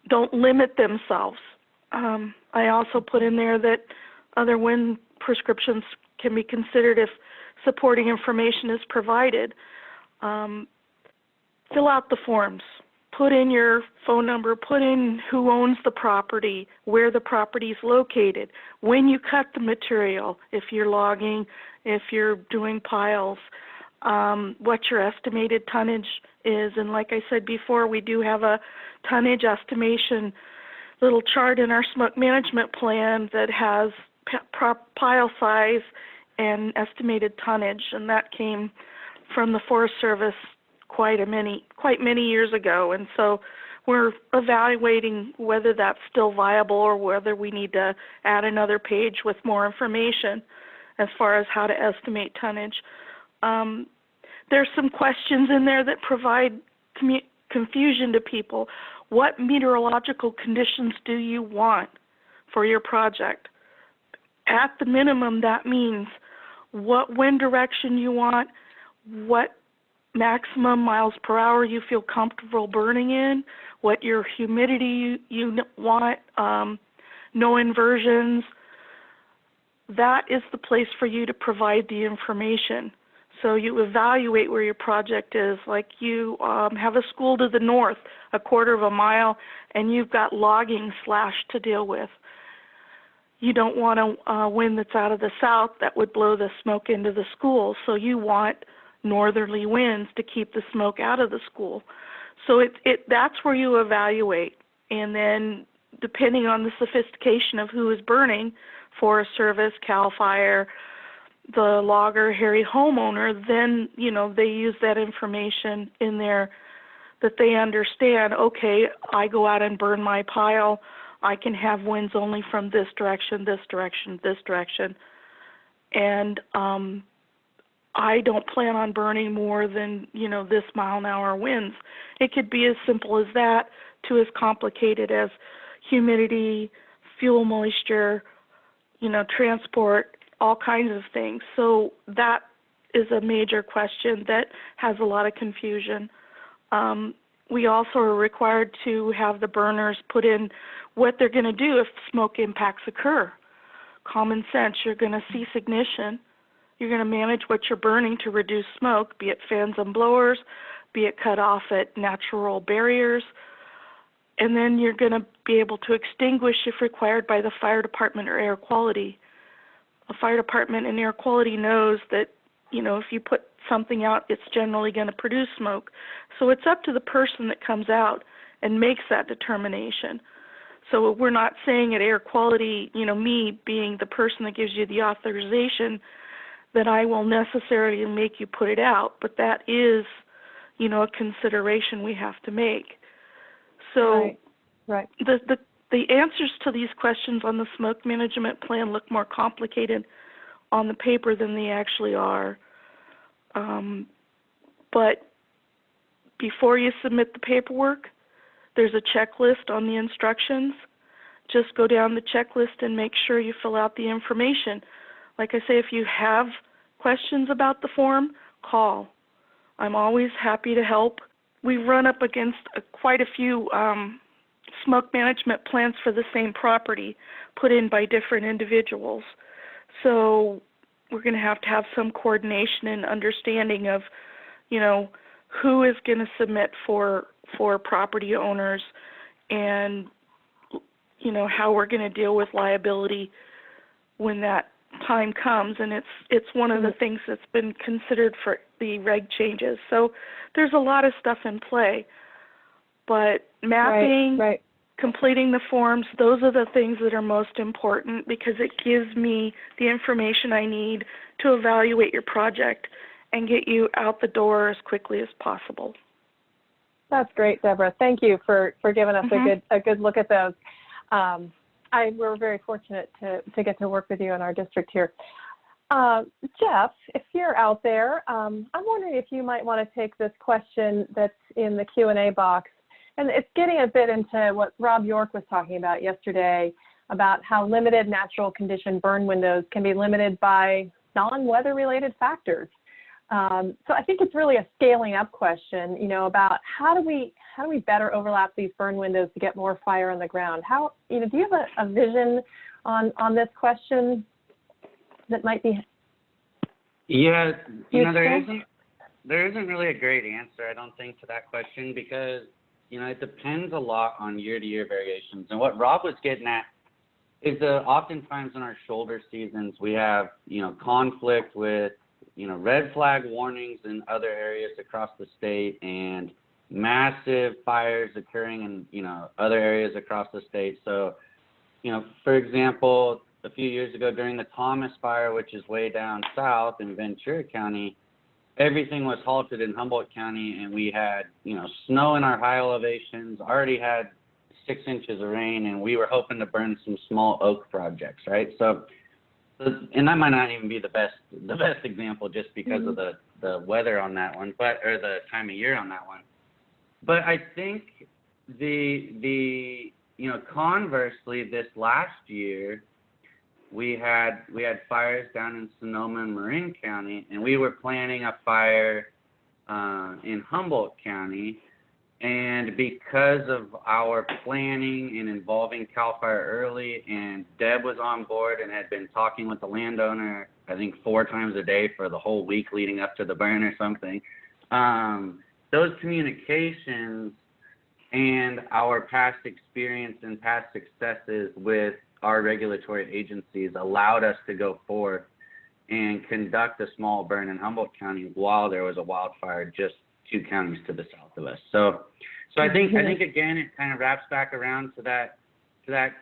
Speaker 2: don't limit themselves. I also put in there that other wind prescriptions can be considered if supporting information is provided. Fill out the forms. Put in your phone number, put in who owns the property, where the property is located, when you cut the material, if you're logging, if you're doing piles, what your estimated tonnage is. And like I said before, we do have a tonnage estimation little chart in our smoke management plan that has pile size and estimated tonnage, and that came from the Forest Service quite many years ago, and so we're evaluating whether that's still viable or whether we need to add another page with more information as far as how to estimate tonnage. There's some questions in there that provide confusion to people. What meteorological conditions do you want for your project? At the minimum, that means what wind direction you want, what maximum miles per hour you feel comfortable burning in, what your humidity you want, no inversions. That is the place for you to provide the information. So you evaluate where your project is. Like you have a school to the north, a quarter of a mile, and you've got logging slash to deal with. You don't want a wind that's out of the south that would blow the smoke into the school. So you want northerly winds to keep the smoke out of the school. So that's where you evaluate. And then depending on the sophistication of who is burning, Forest Service, CAL FIRE, the logger, hairy homeowner, then, they use that information in there that they understand, okay, I go out and burn my pile, I can have winds only from this direction, this direction, this direction. And I don't plan on burning more than, this mile-an-hour winds. It could be as simple as that to as complicated as humidity, fuel moisture, transport, all kinds of things. So that is a major question that has a lot of confusion. We also are required to have the burners put in what they're going to do if smoke impacts occur. Common sense, you're going to cease ignition. You're going to manage what you're burning to reduce smoke, be it fans and blowers, be it cut off at natural barriers. And then you're going to be able to extinguish if required by the fire department or air quality. A fire department and air quality knows that, if you put something out, it's generally going to produce smoke. So it's up to the person that comes out and makes that determination. So we're not saying at air quality, me being the person that gives you the authorization, that I will necessarily make you put it out, but that is, a consideration we have to make. So
Speaker 1: right.
Speaker 2: The answers to these questions on the smoke management plan look more complicated on the paper than they actually are. But before you submit the paperwork, there's a checklist on the instructions. Just go down the checklist and make sure you fill out the information. Like I say, if you have questions about the form, call. I'm always happy to help. We run up against quite a few smoke management plans for the same property put in by different individuals. So we're going to have some coordination and understanding of, who is going to submit for property owners and, how we're going to deal with liability when that time comes. And it's one of the things that's been considered for the reg changes. So there's a lot of stuff in play. But mapping, completing the forms, those are the things that are most important because it gives me the information I need to evaluate your project and get you out the door as quickly as possible.
Speaker 1: That's great, Deborah. Thank you for giving us a good look at those. We're very fortunate to get to work with you in our district here. Jeff, if you're out there, I'm wondering if you might want to take this question that's in the Q&A box. And it's getting a bit into what Rob York was talking about yesterday about how limited natural condition burn windows can be limited by non-weather related factors. So I think it's really a scaling up question, about how do we better overlap these burn windows to get more fire on the ground? Do you have a vision on this question that might be?
Speaker 5: Yeah, there isn't really a great answer, I don't think, to that question because it depends a lot on year-to-year variations. And what Rob was getting at is that oftentimes in our shoulder seasons, we have, conflict with, red flag warnings in other areas across the state and massive fires occurring in, other areas across the state. So, for example, a few years ago during the Thomas fire, which is way down south in Ventura County, everything was halted in Humboldt County, and we had, snow in our high elevations, already had 6 inches of rain, and we were hoping to burn some small oak projects, right? So and that might not even be the best example just because of the weather on that one, or the time of year on that one. But I think the conversely, this last year we had fires down in Sonoma and Marin County, and we were planning a fire in Humboldt County. And because of our planning and involving CAL FIRE early, and Deb was on board and had been talking with the landowner, I think 4 times a day for the whole week leading up to the burn or something, those communications and our past experience and past successes with our regulatory agencies allowed us to go forth and conduct a small burn in Humboldt County while there was a wildfire just 2 counties to the south of us. So I think again it kind of wraps back around to that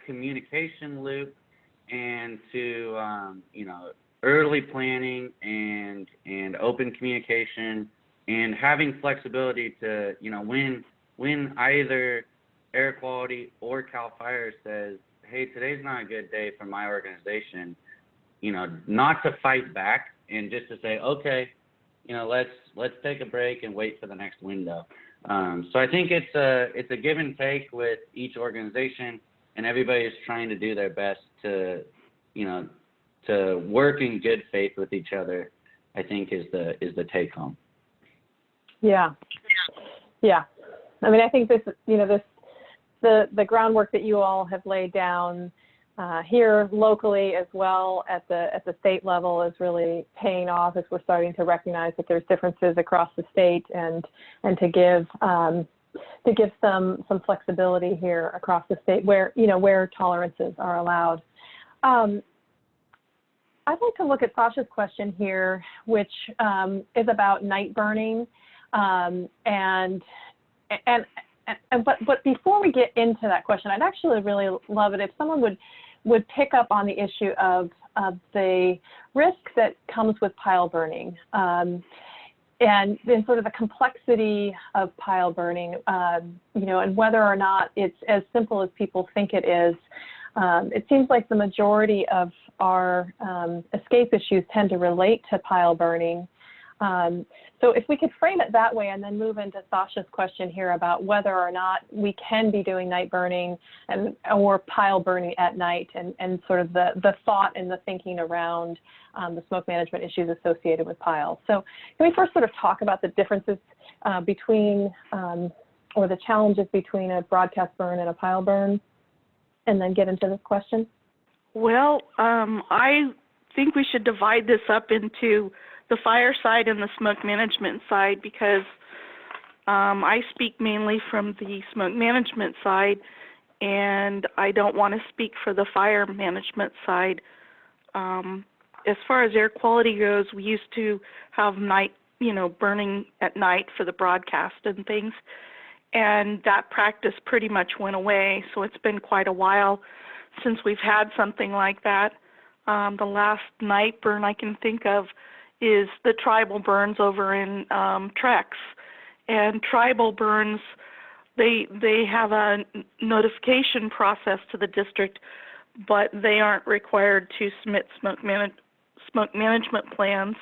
Speaker 5: communication loop, and to early planning and open communication, and having flexibility to when either air quality or CAL FIRE says, hey, today's not a good day for my organization, not to fight back and just to say, okay, let's take a break and wait for the next window. So I think it's a give and take with each organization, and everybody is trying to do their best to work in good faith with each other, I think is the take home. Yeah.
Speaker 1: I mean, I think the groundwork that you all have laid down here locally as well at the state level is really paying off, as we're starting to recognize that there's differences across the state, and to give some flexibility here across the state where tolerances are allowed. I'd like to look at Sasha's question here, which is about night burning, but before we get into that question, I'd actually really love it if someone would pick up on the issue of the risk that comes with pile burning, and then sort of the complexity of pile burning, and whether or not it's as simple as people think it is. It seems like the majority of our escape issues tend to relate to pile burning. So if we could frame it that way, and then move into Sasha's question here about whether or not we can be doing night burning or pile burning at night, and sort of the thought and the thinking around the smoke management issues associated with piles. So can we first sort of talk about the differences between, or the challenges between a broadcast burn and a pile burn, and then get into this question?
Speaker 2: Well, I think we should divide this up into the fire side and the smoke management side, because I speak mainly from the smoke management side, and I don't want to speak for the fire management side. As far as air quality goes, we used to have night, burning at night for the broadcast and things, and that practice pretty much went away. So it's been quite a while since we've had something like that. The last night burn I can think of is the tribal burns over in Trex. And tribal burns, they have a notification process to the district, but they aren't required to submit smoke management plans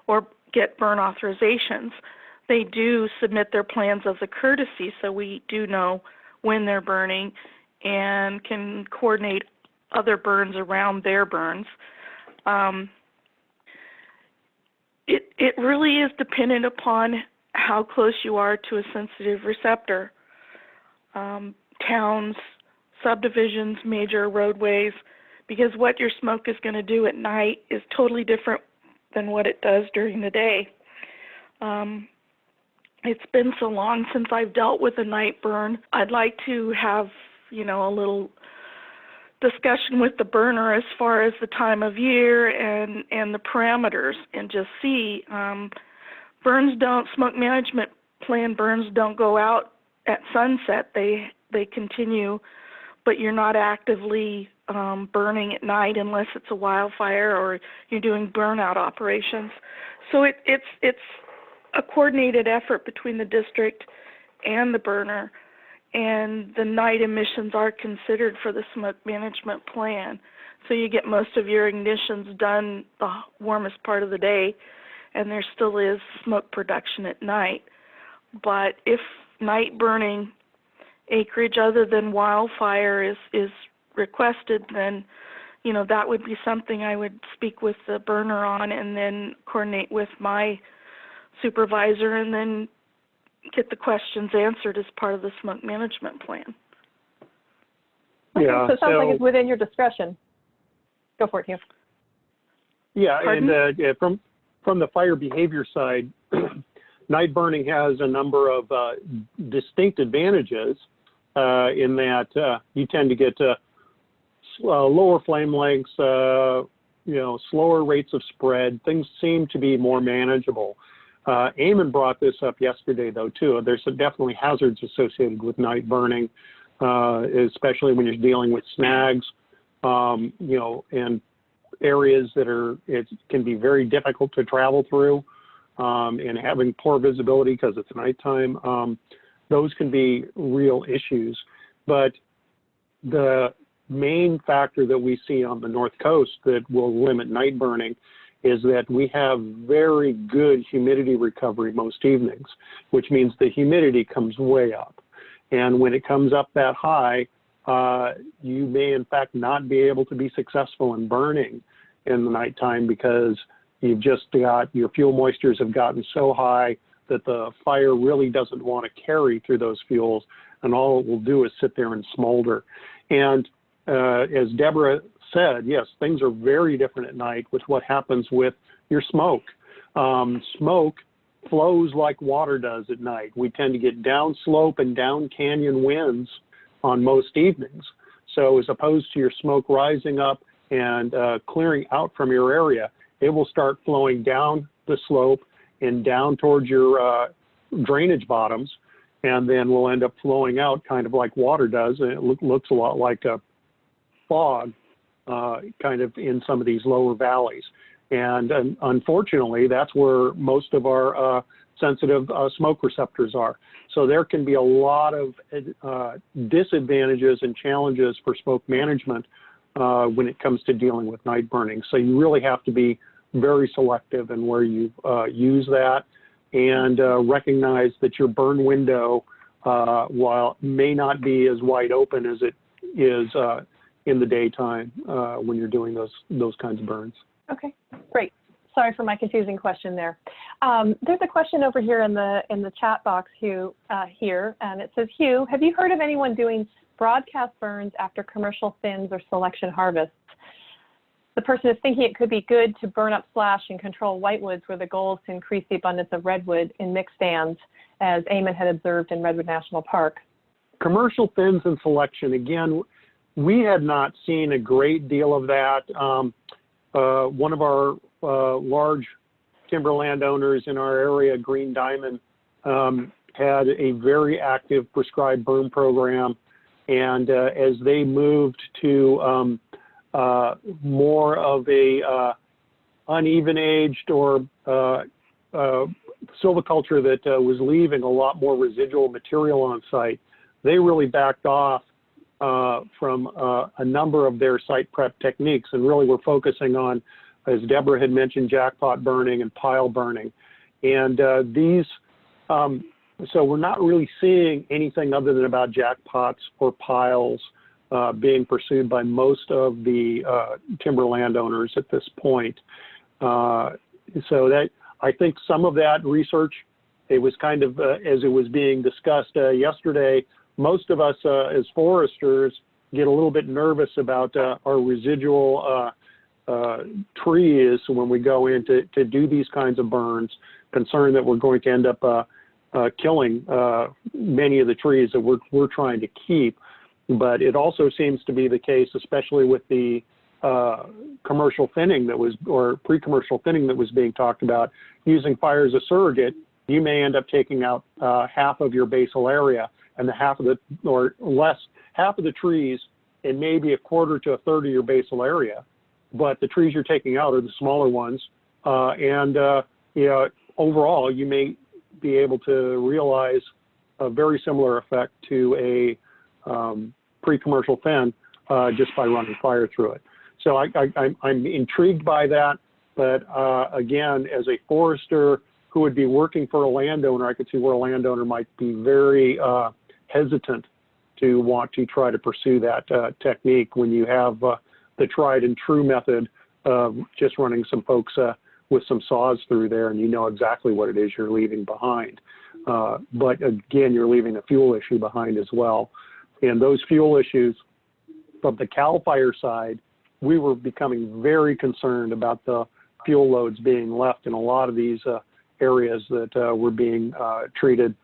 Speaker 2: or get burn authorizations. They do submit their plans as a courtesy, so we do know when they're burning and can coordinate other burns around their burns. It really is dependent upon how close you are to a sensitive receptor. Towns, subdivisions, major roadways, because what your smoke is going to do at night is totally different than what it does during the day. It's been so long since I've dealt with a night burn. I'd like to have, a little discussion with the burner as far as the time of year and the parameters, and just see smoke management plan burns don't go out at sunset. They continue, but you're not actively burning at night unless it's a wildfire or you're doing burnout operations. So it's a coordinated effort between the district and the burner, and the night emissions are considered for the smoke management plan. So you get most of your ignitions done the warmest part of the day, and there still is smoke production at night. But if night burning acreage other than wildfire is requested, then that would be something I would speak with the burner on, and then coordinate with my supervisor, and then get the questions answered as part of the smoke management plan.
Speaker 1: Okay,
Speaker 3: Yeah,
Speaker 1: so it sounds like it's within your discretion. Go for it, Hugh.
Speaker 3: Yeah,
Speaker 2: Pardon?
Speaker 3: and from the fire behavior side, night burning has a number of distinct advantages in that you tend to get lower flame lengths, slower rates of spread. Things seem to be more manageable. Eamon brought this up yesterday, though, too. There's definitely hazards associated with night burning, especially when you're dealing with snags, and areas that it can be very difficult to travel through, and having poor visibility because it's nighttime. Those can be real issues. But the main factor that we see on the North Coast that will limit night burning is that we have very good humidity recovery most evenings, which means the humidity comes way up. And when it comes up that high, you may in fact not be able to be successful in burning in the nighttime because you've just got, your fuel moistures have gotten so high that the fire really doesn't want to carry through those fuels, and all it will do is sit there and smolder. And as Deborah said, yes, things are very different at night with what happens with your smoke. Smoke flows like water does at night. We tend to get downslope and down canyon winds on most evenings. So as opposed to your smoke rising up and clearing out from your area, it will start flowing down the slope and down towards your drainage bottoms, and then will end up flowing out kind of like water does. And it looks a lot like a fog kind of in some of these lower valleys. And unfortunately, that's where most of our sensitive smoke receptors are. So there can be a lot of disadvantages and challenges for smoke management when it comes to dealing with night burning. So you really have to be very selective in where you use that, and recognize that your burn window, while may not be as wide open as it is in the daytime when you're doing those kinds of burns.
Speaker 1: Okay, great. Sorry for my confusing question there. There's a question over here in the chat box, Hugh, here, and it says, Hugh, have you heard of anyone doing broadcast burns after commercial thins or selection harvests? The person is thinking it could be good to burn up slash and control whitewoods where the goal is to increase the abundance of redwood in mixed stands, as Eamon had observed in Redwood National Park.
Speaker 3: Commercial thins and selection, again, we had not seen a great deal of that. One of our large timber landowners in our area, Green Diamond, had a very active prescribed burn program. And as they moved to more of a uneven aged or silviculture that was leaving a lot more residual material on site, they really backed off from a number of their site prep techniques, and really were focusing on, as Deborah had mentioned, jackpot burning and pile burning. And so we're not really seeing anything other than about jackpots or piles being pursued by most of the timber landowners at this point. So that, I think some of that research, it was kind of, as it was being discussed yesterday, most of us as foresters get a little bit nervous about our residual trees when we go in to do these kinds of burns, concerned that we're going to end up killing many of the trees that we're trying to keep. But it also seems to be the case, especially with the commercial thinning that was, or pre-commercial thinning that was being talked about, using fire as a surrogate. You may end up taking out half of your basal area, and the half of the, or less, half of the trees, and maybe a quarter to a third of your basal area. But the trees you're taking out are the smaller ones. Overall, you may be able to realize a very similar effect to a pre-commercial thin just by running fire through it. So I'm intrigued by that. But again, as a forester who would be working for a landowner, I could see where a landowner might be very hesitant to want to try to pursue that technique when you have the tried and true method of just running some folks with some saws through there, and you know exactly what it is you're leaving behind. But again, you're leaving a fuel issue behind as well. And those fuel issues from the CAL FIRE side, we were becoming very concerned about the fuel loads being left in a lot of these areas that were being treated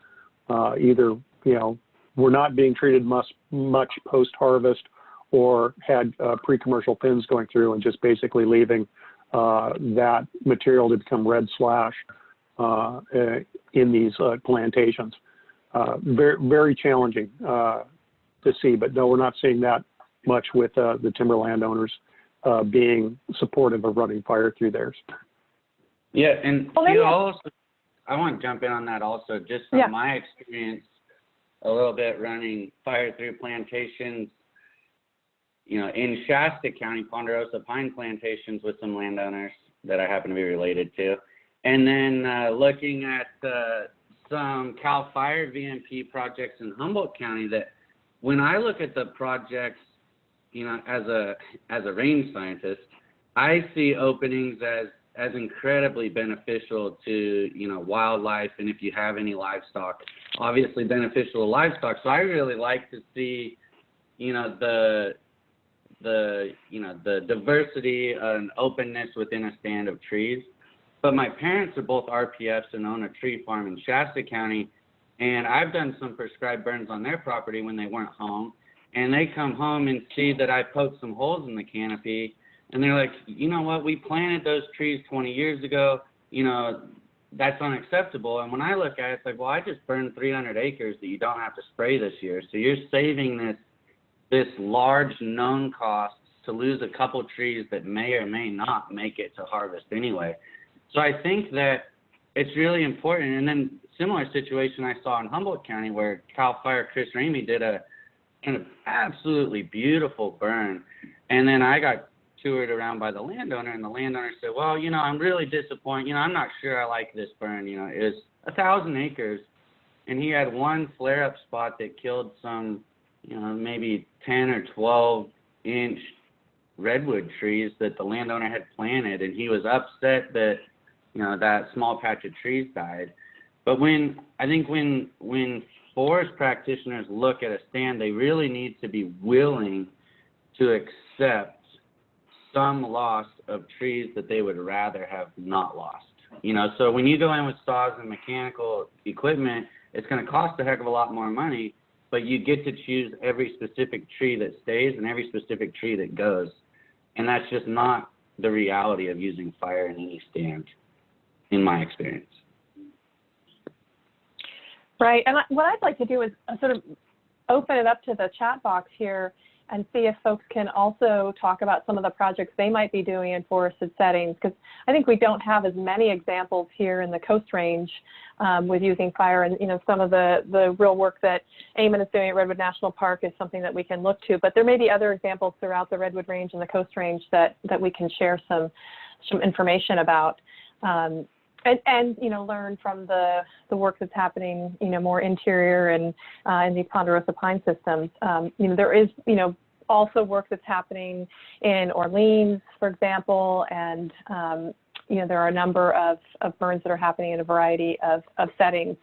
Speaker 3: either, were not being treated much post-harvest or had pre-commercial pins going through and just basically leaving that material to become red slash in these plantations. Very, very challenging to see, but no, we're not seeing that much with the timber landowners being supportive of running fire through theirs.
Speaker 5: Yeah, and I want to jump in on that also, just from my experience a little bit running fire through plantations, in Shasta County, Ponderosa pine plantations with some landowners that I happen to be related to. And then looking at some CAL FIRE VMP projects in Humboldt County that when I look at the projects, as a range scientist, I see openings as incredibly beneficial to, wildlife, and if you have any livestock, obviously beneficial to livestock. So I really like to see, the diversity and openness within a stand of trees. But my parents are both RPFs and own a tree farm in Shasta County, and I've done some prescribed burns on their property when they weren't home, and they come home and see that I poked some holes in the canopy, and they're like, you know what, we planted those trees 20 years ago, that's unacceptable. And when I look at it, it's like, well, I just burned 300 acres that you don't have to spray this year, so you're saving this large known cost to lose a couple trees that may or may not make it to harvest anyway. So I think that it's really important. And then similar situation I saw in Humboldt County where CAL FIRE Chris Ramey did a kind of absolutely beautiful burn. And then I got toured around by the landowner, and the landowner said, well, I'm really disappointed. I'm not sure I like this burn. It was 1,000 acres, and he had one flare-up spot that killed some, maybe 10 or 12-inch redwood trees that the landowner had planted, and he was upset that, that small patch of trees died. But when forest practitioners look at a stand, they really need to be willing to accept some loss of trees that they would rather have not lost. So when you go in with saws and mechanical equipment, it's going to cost a heck of a lot more money, but you get to choose every specific tree that stays and every specific tree that goes. And that's just not the reality of using fire in any stand, in my experience.
Speaker 1: Right. And what I'd like to do is sort of open it up to the chat box here and see if folks can also talk about some of the projects they might be doing in forested settings, because I think we don't have as many examples here in the Coast Range with using fire. And, some of the real work that Eamon is doing at Redwood National Park is something that we can look to. But there may be other examples throughout the Redwood Range and the Coast Range that we can share some information about. And learn from the work that's happening, more interior and in the Ponderosa pine systems. There is, also work that's happening in Orleans, for example, and, there are a number of burns that are happening in a variety of settings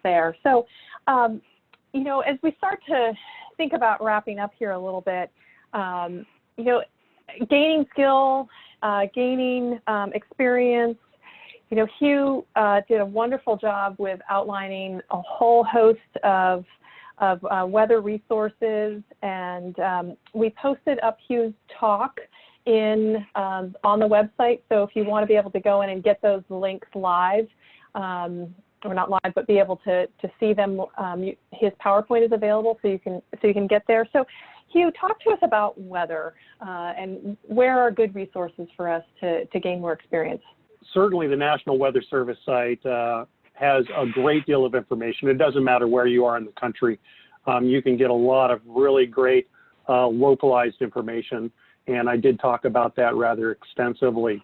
Speaker 1: there. So, as we start to think about wrapping up here a little bit, gaining skill, gaining experience. Hugh did a wonderful job with outlining a whole host of weather resources, and we posted up Hugh's talk on the website. So if you want to be able to go in and get those links live, or not live, but be able to see them, his PowerPoint is available, so you can get there. So Hugh, talk to us about weather and where are good resources for us to gain more experience.
Speaker 3: Certainly the National Weather Service site has a great deal of information. It doesn't matter where you are in the country. You can get a lot of really great localized information. and I did talk about that rather extensively.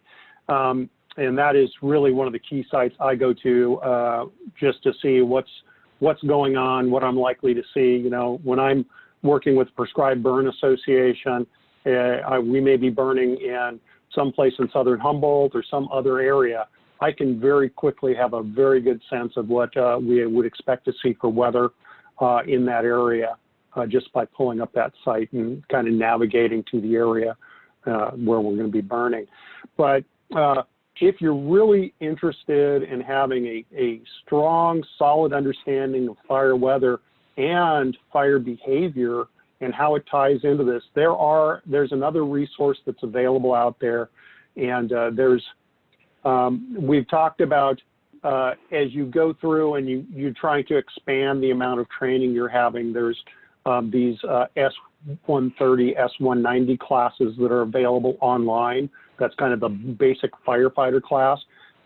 Speaker 3: And that is really one of the key sites I go to just to see what's going on, what I'm likely to see. You know, when I'm working with Prescribed Burn Association, we may be burning in some place in southern Humboldt or some other area. I can very quickly have a very good sense of what we would expect to see for weather in that area just by pulling up that site and kind of navigating to the area where we're going to be burning. But if you're really interested in having a strong, solid understanding of fire weather and fire behavior and how it ties into this, there's another resource that's available out there, and we've talked about as you go through and you're trying to expand the amount of training you're having, there's these S130, S190 classes that are available online. That's kind of the basic firefighter class.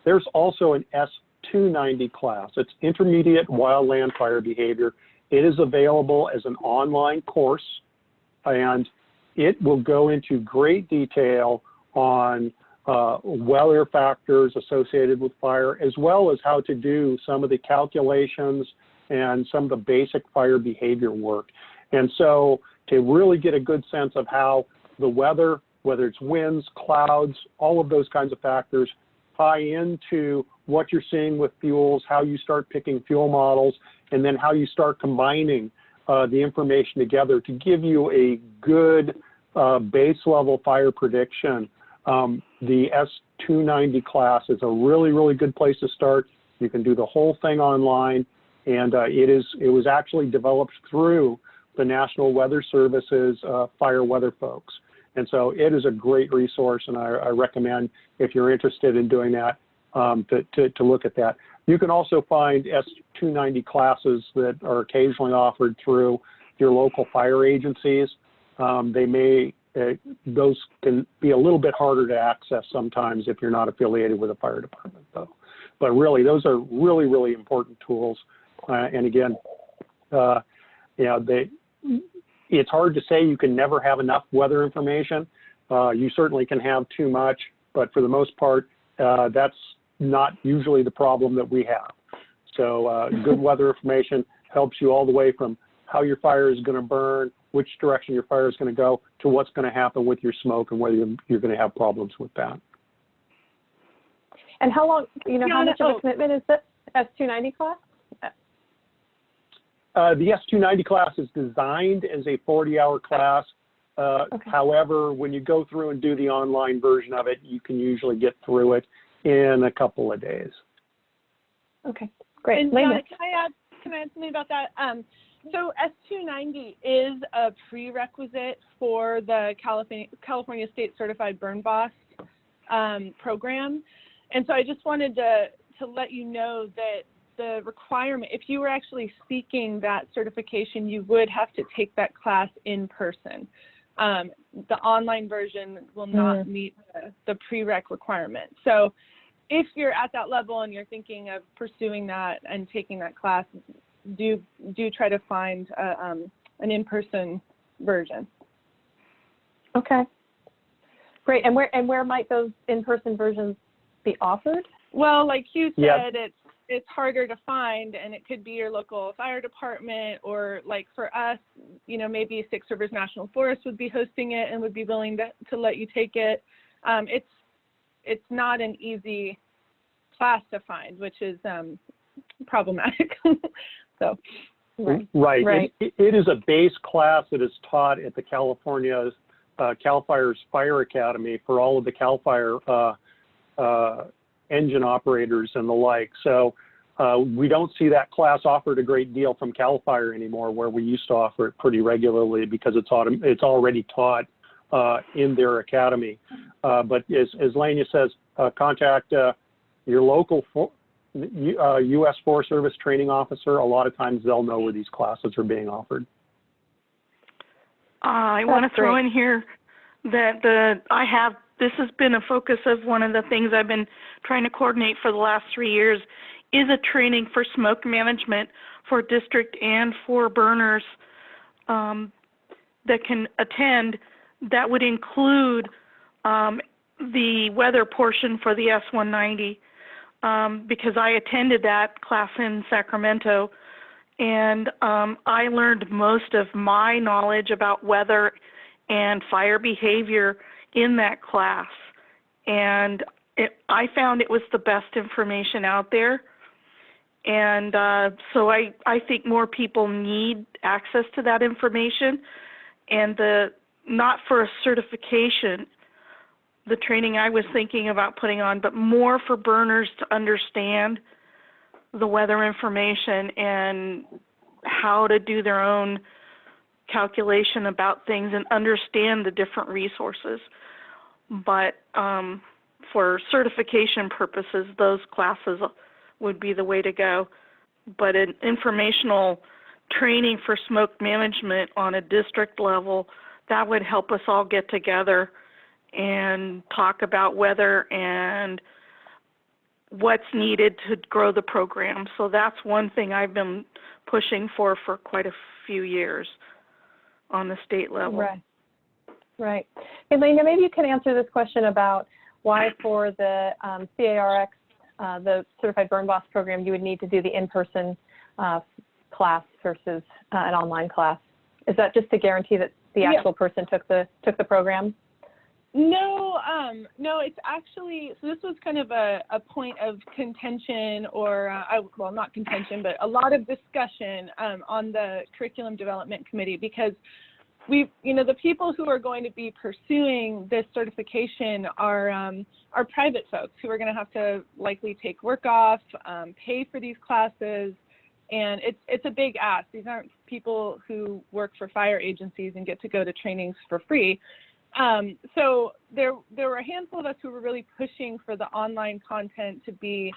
Speaker 3: There's also an S290 class. It's Intermediate Wildland Fire Behavior. It is available as an online course, and it will go into great detail on weather factors associated with fire, as well as how to do some of the calculations and some of the basic fire behavior work. And so to really get a good sense of how the weather, whether it's winds, clouds, all of those kinds of factors, tie into what you're seeing with fuels, how you start picking fuel models, and then how you start combining the information together to give you a good base level fire prediction. The S290 class is a really, really good place to start. You can do the whole thing online, and it was actually developed through the National Weather Service's fire weather folks. And so it is a great resource, and I recommend, if you're interested in doing that, to look at that. You can also find S290 classes that are occasionally offered through your local fire agencies. Those can be a little bit harder to access sometimes if you're not affiliated with a fire department, though. But really, those are really, really important tools. And again, it's hard to say you can never have enough weather information. You certainly can have too much, but for the most part, that's not usually the problem that we have. So good weather information helps you all the way from how your fire is going to burn, which direction your fire is going to go, to what's going to happen with your smoke and whether you're going to have problems with that.
Speaker 1: And how long, how much of a commitment is the S290 class?
Speaker 3: The S290 class is designed as a 40-hour class. Okay. However, when you go through and do the online version of it, you can usually get through it in a couple of days.
Speaker 1: Okay, great.
Speaker 4: And Donna, can I add something about that? So S290 is a prerequisite for the California State Certified Burn Boss program. And so I just wanted to let you know that the requirement, if you were actually seeking that certification, you would have to take that class in person. The online version will not meet the prereq requirement. So if you're at that level and you're thinking of pursuing that and taking that class, do try to find an in-person version.
Speaker 1: Okay, great. And where might those in-person versions be offered?
Speaker 4: Well, like Hugh said, it's harder to find, and it could be your local fire department, or like for us, maybe Six Rivers National Forest would be hosting it and would be willing to let you take it. It's not an easy class to find, which is problematic. So,
Speaker 3: right. It is a base class that is taught at the California Cal Fire's Fire Academy for all of the Cal Fire engine operators and the like. So we don't see that class offered a great deal from Cal Fire anymore, where we used to offer it pretty regularly because it's already taught in their academy. But as Lenya says, contact your local U.S. Forest Service training officer. A lot of times they'll know where these classes are being offered.
Speaker 2: I want to throw in here that this has been a focus of one of the things I've been trying to coordinate for the last 3 years is a training for smoke management for district and for burners that can attend that would include the weather portion for the S190, because I attended that class in Sacramento, and I learned most of my knowledge about weather and fire behavior in that class. And I found it was the best information out there. And so I think more people need access to that information, and not for a certification, the training I was thinking about putting on, but more for burners to understand the weather information and how to do their own calculation about things and understand the different resources. But for certification purposes, those classes would be the way to go. But an informational training for smoke management on a district level, that would help us all get together and talk about weather and what's needed to grow the program. So that's one thing I've been pushing for quite a few years on the state level.
Speaker 1: Right. Right. Hey, Lenya, maybe you can answer this question about why for the CARX, the Certified Burn Boss program, you would need to do the in-person class versus an online class. Is that just to guarantee that the actual person took the program?
Speaker 4: No, no, it's actually, so this was kind of a point of contention, or, well, not contention, but a lot of discussion on the Curriculum Development Committee, because the people who are going to be pursuing this certification are private folks who are going to have to likely take work off, pay for these classes, and it's a big ask. These aren't people who work for fire agencies and get to go to trainings for free. So there were a handful of us who were really pushing for the online content to be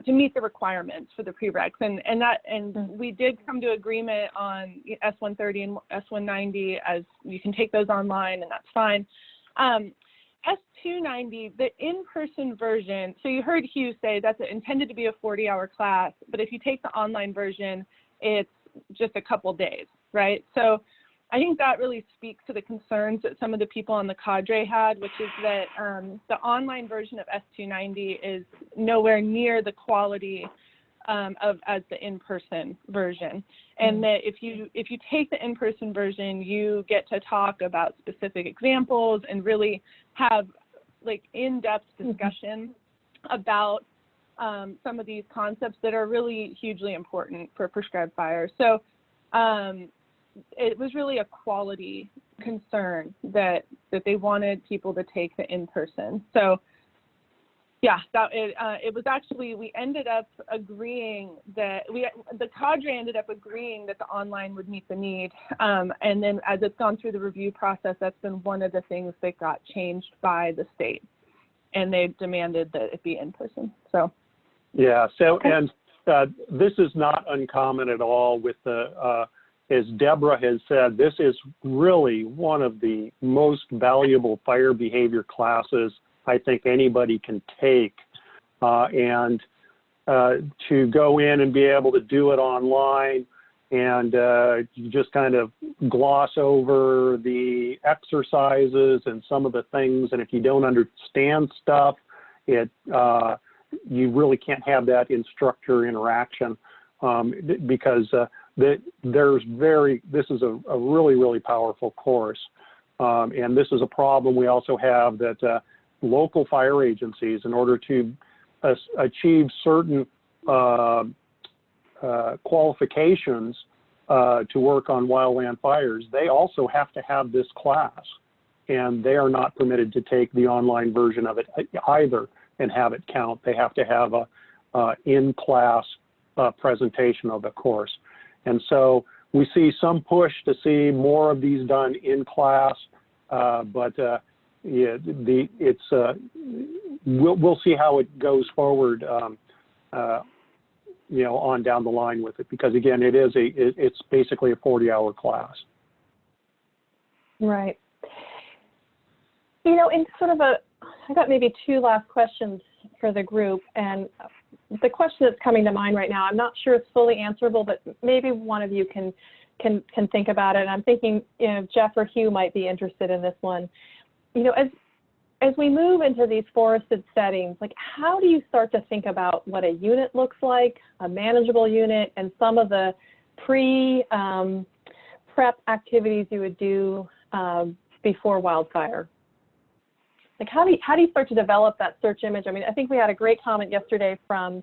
Speaker 4: to meet the requirements for the prereqs, and we did come to agreement on S130 and S190, as you can take those online, and that's fine. S290, the in-person version, so you heard Hugh say that's intended to be a 40-hour class, but if you take the online version, it's just a couple days, right? So I think that really speaks to the concerns that some of the people on the cadre had, which is that the online version of S290 is nowhere near the quality as the in-person version. And that if you take the in-person version, you get to talk about specific examples and really have like in-depth discussion about some of these concepts that are really hugely important for prescribed fire. So it was really a quality concern that they wanted people to take the in-person. So yeah, it was actually, we ended up agreeing that the cadre ended up agreeing that the online would meet the need. And then as it's gone through the review process, that's been one of the things that got changed by the state, and they demanded that it be in person. So
Speaker 3: yeah, so and this is not uncommon at all with the as Debra has said, this is really one of the most valuable fire behavior classes I think anybody can take. And to go in and be able to do it online and you just kind of gloss over the exercises and some of the things, and if you don't understand stuff, you really can't have that instructor interaction because this is a really, really powerful course. And this is a problem we also have that local fire agencies, in order to achieve certain qualifications to work on wildland fires, they also have to have this class. And they are not permitted to take the online version of it either and have it count. They have to have a in-class presentation of the course. And so we see some push to see more of these done in class, but yeah, we'll see how it goes forward, on down the line with it, because again, it's basically a 40-hour class.
Speaker 1: Right. In sort of I got maybe two last questions for the group, and the question that's coming to mind right now, I'm not sure it's fully answerable, but maybe one of you can can think about it. And I'm thinking, Jeff or Hugh might be interested in this one. As we move into these forested settings, like how do you start to think about what a unit looks like, a manageable unit, and some of the prep activities you would do before wildfire? Like how do you start to develop that search image? I mean, I think we had a great comment yesterday from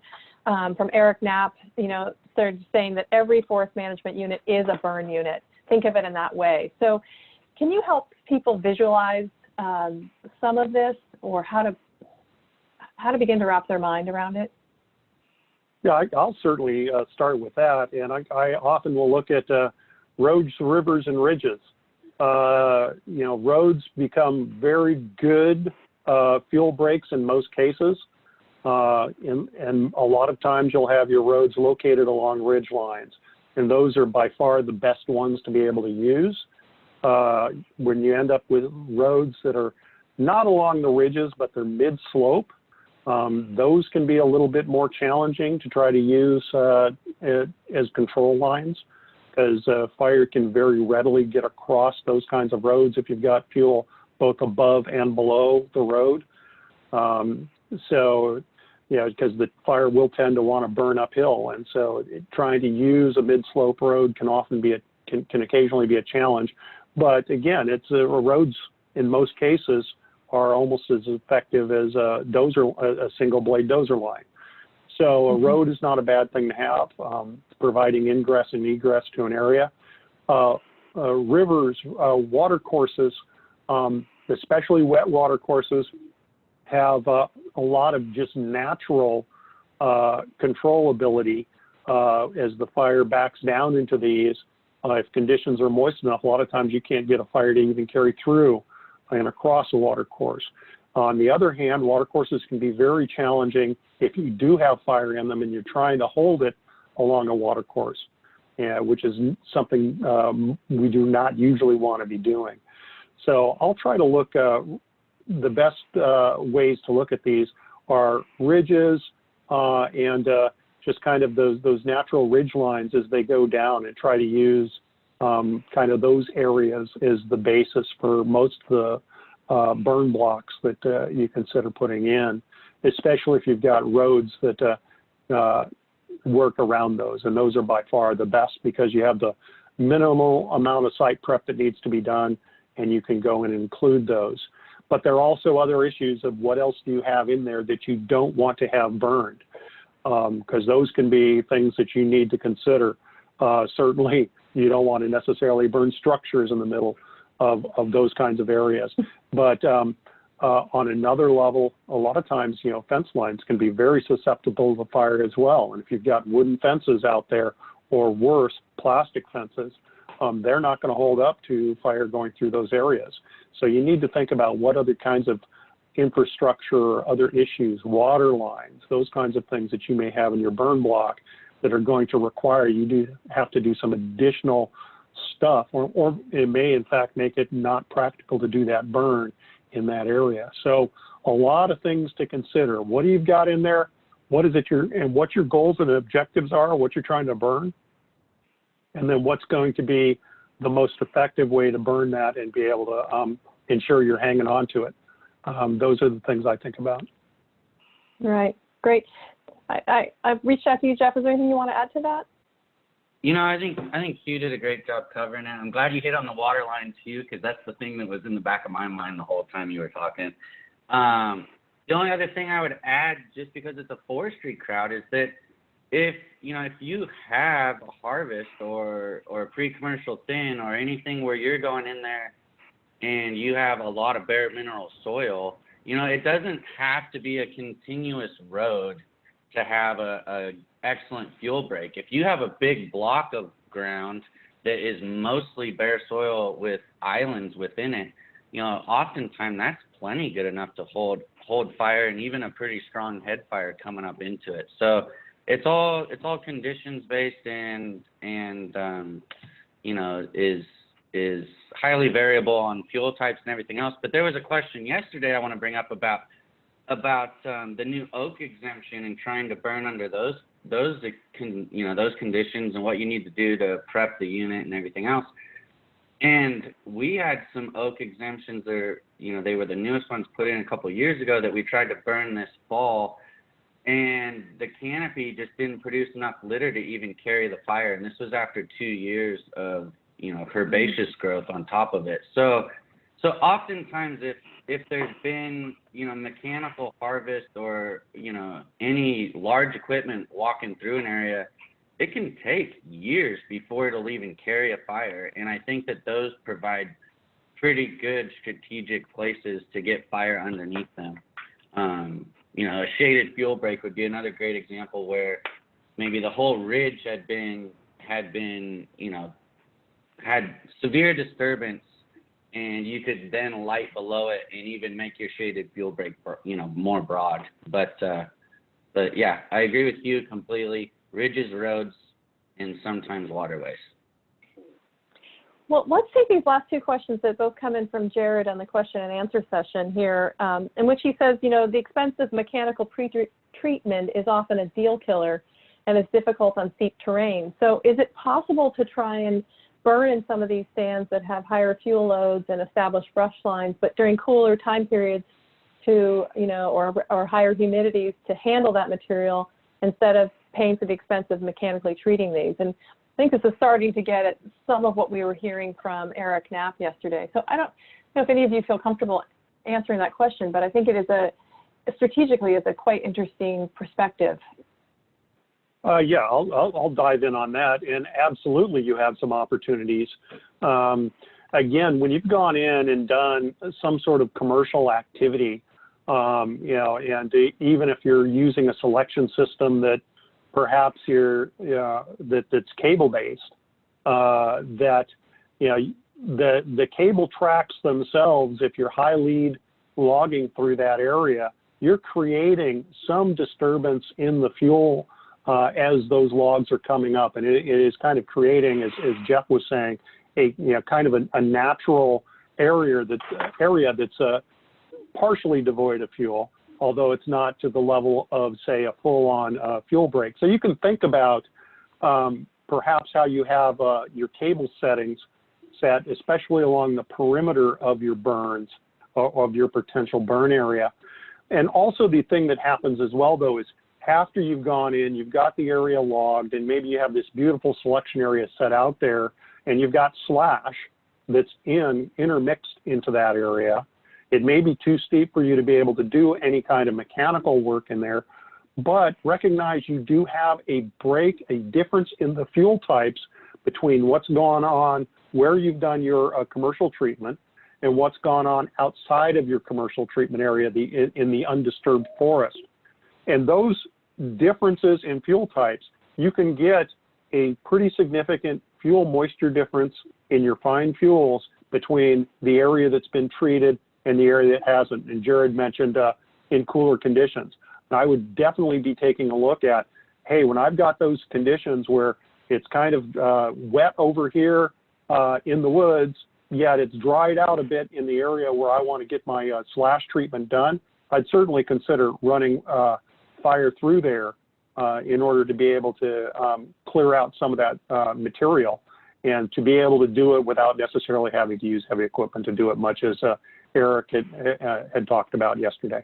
Speaker 1: Eric Knapp, started saying that every forest management unit is a burn unit. Think of it in that way. So can you help people visualize some of this, or how to begin to wrap their mind around it?
Speaker 3: Yeah, I'll certainly start with that. And I often will look at roads, rivers, and ridges. Roads become very good fuel breaks in most cases. And a lot of times you'll have your roads located along ridge lines. And those are by far the best ones to be able to use. When you end up with roads that are not along the ridges, but they're mid-slope, those can be a little bit more challenging to try to use as control lines, because fire can very readily get across those kinds of roads if you've got fuel both above and below the road. Because the fire will tend to want to burn uphill, and so trying to use a mid-slope road can often be can occasionally be a challenge. But again, it's roads in most cases are almost as effective as a single blade dozer line. So a road is not a bad thing to have, providing ingress and egress to an area. Rivers, water courses, especially wet water courses, have a lot of just natural control ability as the fire backs down into these. If conditions are moist enough, a lot of times you can't get a fire to even carry through and across a water course. On the other hand, water courses can be very challenging if you do have fire in them and you're trying to hold it along a water course, which is something we do not usually want to be doing. So I'll try to look, the best ways to look at these are ridges and just kind of those natural ridge lines as they go down, and try to use kind of those areas as the basis for most of the burn blocks that you consider putting in, especially if you've got roads that work around those. And those are by far the best because you have the minimal amount of site prep that needs to be done, and you can go and include those. But there are also other issues of what else do you have in there that you don't want to have burned, because those can be things that you need to consider. Certainly, you don't want to necessarily burn structures in the middle of those kinds of areas. But on another level, a lot of times, fence lines can be very susceptible to fire as well. And if you've got wooden fences out there, or worse, plastic fences, they're not going to hold up to fire going through those areas. So you need to think about what other kinds of infrastructure or other issues, water lines, those kinds of things that you may have in your burn block that are going to require you to have to do some additional stuff, or it may in fact make it not practical to do that burn in that area. So a lot of things to consider. What do you've got in there? What is it and what your goals and objectives are, what you're trying to burn? And then what's going to be the most effective way to burn that and be able to ensure you're hanging on to it. Those are the things I think about.
Speaker 1: Right, great. I've reached out to you, Jeff. Is there anything you want to add to that?
Speaker 5: I think Hugh did a great job covering it. I'm glad you hit on the water line too, because that's the thing that was in the back of my mind the whole time you were talking. The only other thing I would add, just because it's a forestry crowd, is that if you have a harvest or a pre-commercial thin or anything where you're going in there and you have a lot of bare mineral soil, it doesn't have to be a continuous road to have a excellent fuel break. If you have a big block of ground that is mostly bare soil with islands within it, oftentimes that's plenty good enough to hold fire, and even a pretty strong head fire coming up into it. So it's all conditions based and is highly variable on fuel types and everything else. But there was a question yesterday I want to bring up about about the new oak exemption and trying to burn under those conditions and what you need to do to prep the unit and everything else. And we had some oak exemptions that, they were the newest ones put in a couple of years ago that we tried to burn this fall. And the canopy just didn't produce enough litter to even carry the fire. And this was after 2 years of, herbaceous growth on top of it. So oftentimes if there's been, mechanical harvest or, any large equipment walking through an area, it can take years before it'll even carry a fire. And I think that those provide pretty good strategic places to get fire underneath them. A shaded fuel break would be another great example where maybe the whole ridge had severe disturbance, and you could then light below it and even make your shaded fuel break, more broad. But yeah, I agree with you completely. Ridges, roads, and sometimes waterways.
Speaker 1: Well, let's take these last two questions that both come in from Jared on the question and answer session here, in which he says, the expensive mechanical pre-treatment is often a deal killer and is difficult on steep terrain. So is it possible to try and burn in some of these stands that have higher fuel loads and established brush lines, but during cooler time periods to, or higher humidities to handle that material instead of paying for the expense of mechanically treating these? And I think this is starting to get at some of what we were hearing from Eric Knapp yesterday. So I don't know if any of you feel comfortable answering that question, but I think it is strategically is a quite interesting perspective.
Speaker 3: Yeah, I'll dive in on that. And absolutely, you have some opportunities. Again, when you've gone in and done some sort of commercial activity, and even if you're using a selection system that perhaps that's cable based, the cable tracks themselves, if you're high lead logging through that area, you're creating some disturbance in the fuel as those logs are coming up, and it is kind of creating, as Jeff was saying, kind of a natural area that's partially devoid of fuel, although it's not to the level of, say, a full-on fuel break. So you can think about perhaps how you have your cable settings set, especially along the perimeter of your burns or of your potential burn area. And also the thing that happens as well, though, is after you've gone in, you've got the area logged, and maybe you have this beautiful selection area set out there, and you've got slash that's intermixed into that area. It may be too steep for you to be able to do any kind of mechanical work in there, but recognize you do have a difference in the fuel types between what's gone on where you've done your commercial treatment and what's gone on outside of your commercial treatment area in the undisturbed forest. And those differences in fuel types, you can get a pretty significant fuel moisture difference in your fine fuels between the area that's been treated and the area that hasn't. And Jared mentioned in cooler conditions. And I would definitely be taking a look at, hey, when I've got those conditions where it's kind of wet over here in the woods, yet it's dried out a bit in the area where I want to get my slash treatment done, I'd certainly consider running fire through there in order to be able to clear out some of that material and to be able to do it without necessarily having to use heavy equipment to do it, much as Eric had talked about yesterday.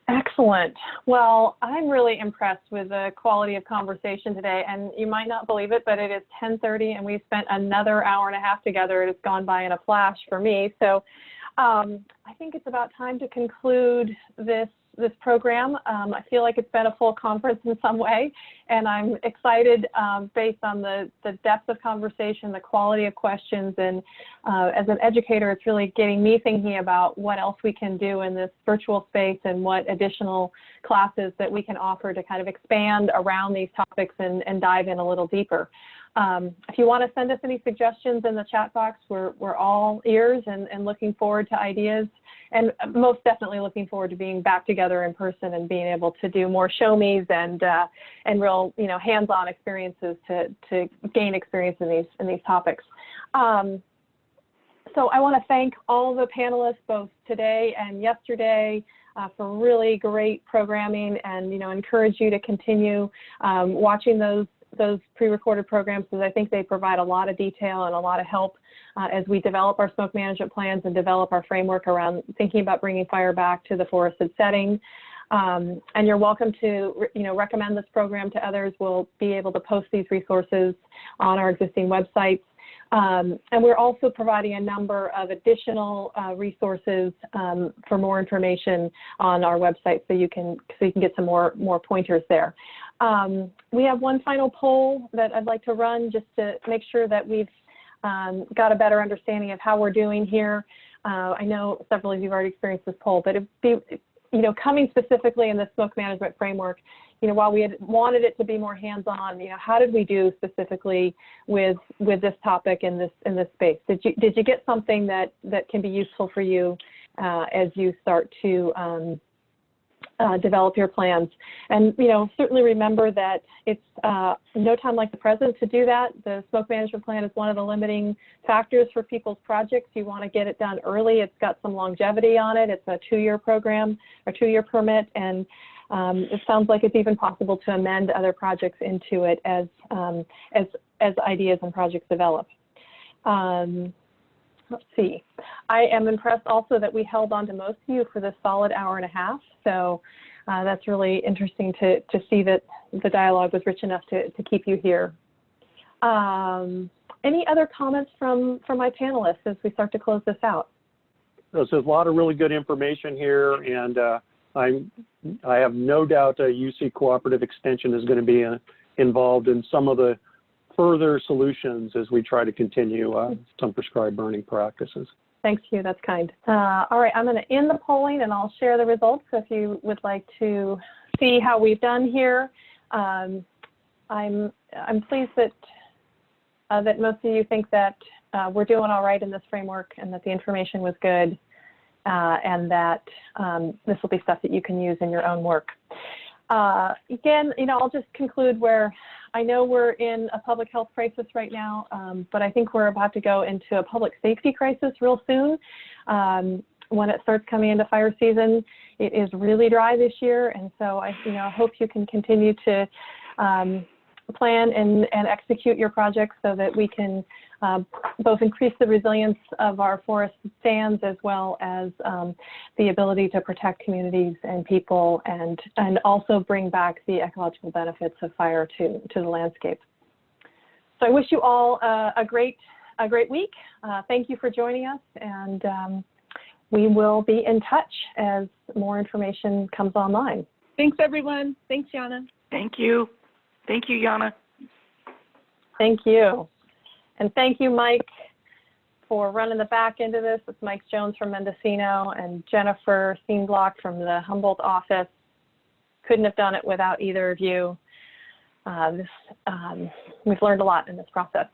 Speaker 1: Excellent. Well, I'm really impressed with the quality of conversation today, and you might not believe it, but it is 10:30 and we've spent another hour and a half together. It has gone by in a flash for me. So I think it's about time to conclude this program. I feel like it's been a full conference in some way, and I'm excited based on the depth of conversation, the quality of questions, and as an educator, it's really getting me thinking about what else we can do in this virtual space and what additional classes that we can offer to kind of expand around these topics and dive in a little deeper. If you want to send us any suggestions in the chat box, we're all ears and looking forward to ideas, and most definitely looking forward to being back together in person and being able to do more show me's and real hands-on experiences to gain experience in these topics. So I want to thank all the panelists, both today and yesterday, for really great programming, and encourage you to continue watching those pre-recorded programs, because I think they provide a lot of detail and a lot of help as we develop our smoke management plans and develop our framework around thinking about bringing fire back to the forested setting. And you're welcome to recommend this program to others. We'll be able to post these resources on our existing websites. And we're also providing a number of additional resources for more information on our website, so you can get some more pointers there. We have one final poll that I'd like to run, just to make sure that we've got a better understanding of how we're doing here. I know several of you have already experienced this poll, but it'd be, coming specifically in the smoke management framework, while we had wanted it to be more hands-on, how did we do specifically with this topic in this space? Did you get something that can be useful for you as you start to develop your plans? And certainly remember that it's no time like the present to do that. The smoke management plan is one of the limiting factors for people's projects. You want to get it done early. It's got some longevity on it. It's a 2-year program or 2-year permit, and it sounds like it's even possible to amend other projects into it as ideas and projects develop. Let's see. I am impressed also that we held on to most of you for this solid hour and a half. So that's really interesting to see that the dialogue was rich enough to keep you here. Any other comments from my panelists as we start to close this out?
Speaker 3: So there's a lot of really good information here, and I have no doubt UC Cooperative Extension is going to be involved in some of the further solutions as we try to continue some prescribed burning practices.
Speaker 1: Thanks, Hugh. That's kind. All right, I'm going to end the polling, and I'll share the results if you would like to see how we've done here. I'm pleased that that most of you think that we're doing all right in this framework, and that the information was good, and that this will be stuff that you can use in your own work. Again, I'll just conclude where I know we're in a public health crisis right now, but I think we're about to go into a public safety crisis real soon. When it starts coming into fire season, it is really dry this year, and so I hope you can continue to plan and execute your projects so that we can both increase the resilience of our forest stands, as well as the ability to protect communities and people, and also bring back the ecological benefits of fire to the landscape. So I wish you all a great week. Thank you for joining us, and we will be in touch as more information comes online.
Speaker 4: Thanks, everyone. Thanks, Yana.
Speaker 2: Thank you. Thank you, Yana.
Speaker 1: Thank you. And thank you, Mike, for running the back end of this. It's Mike Jones from Mendocino and Jennifer Steenblock from the Humboldt office. Couldn't have done it without either of you. We've learned a lot in this process.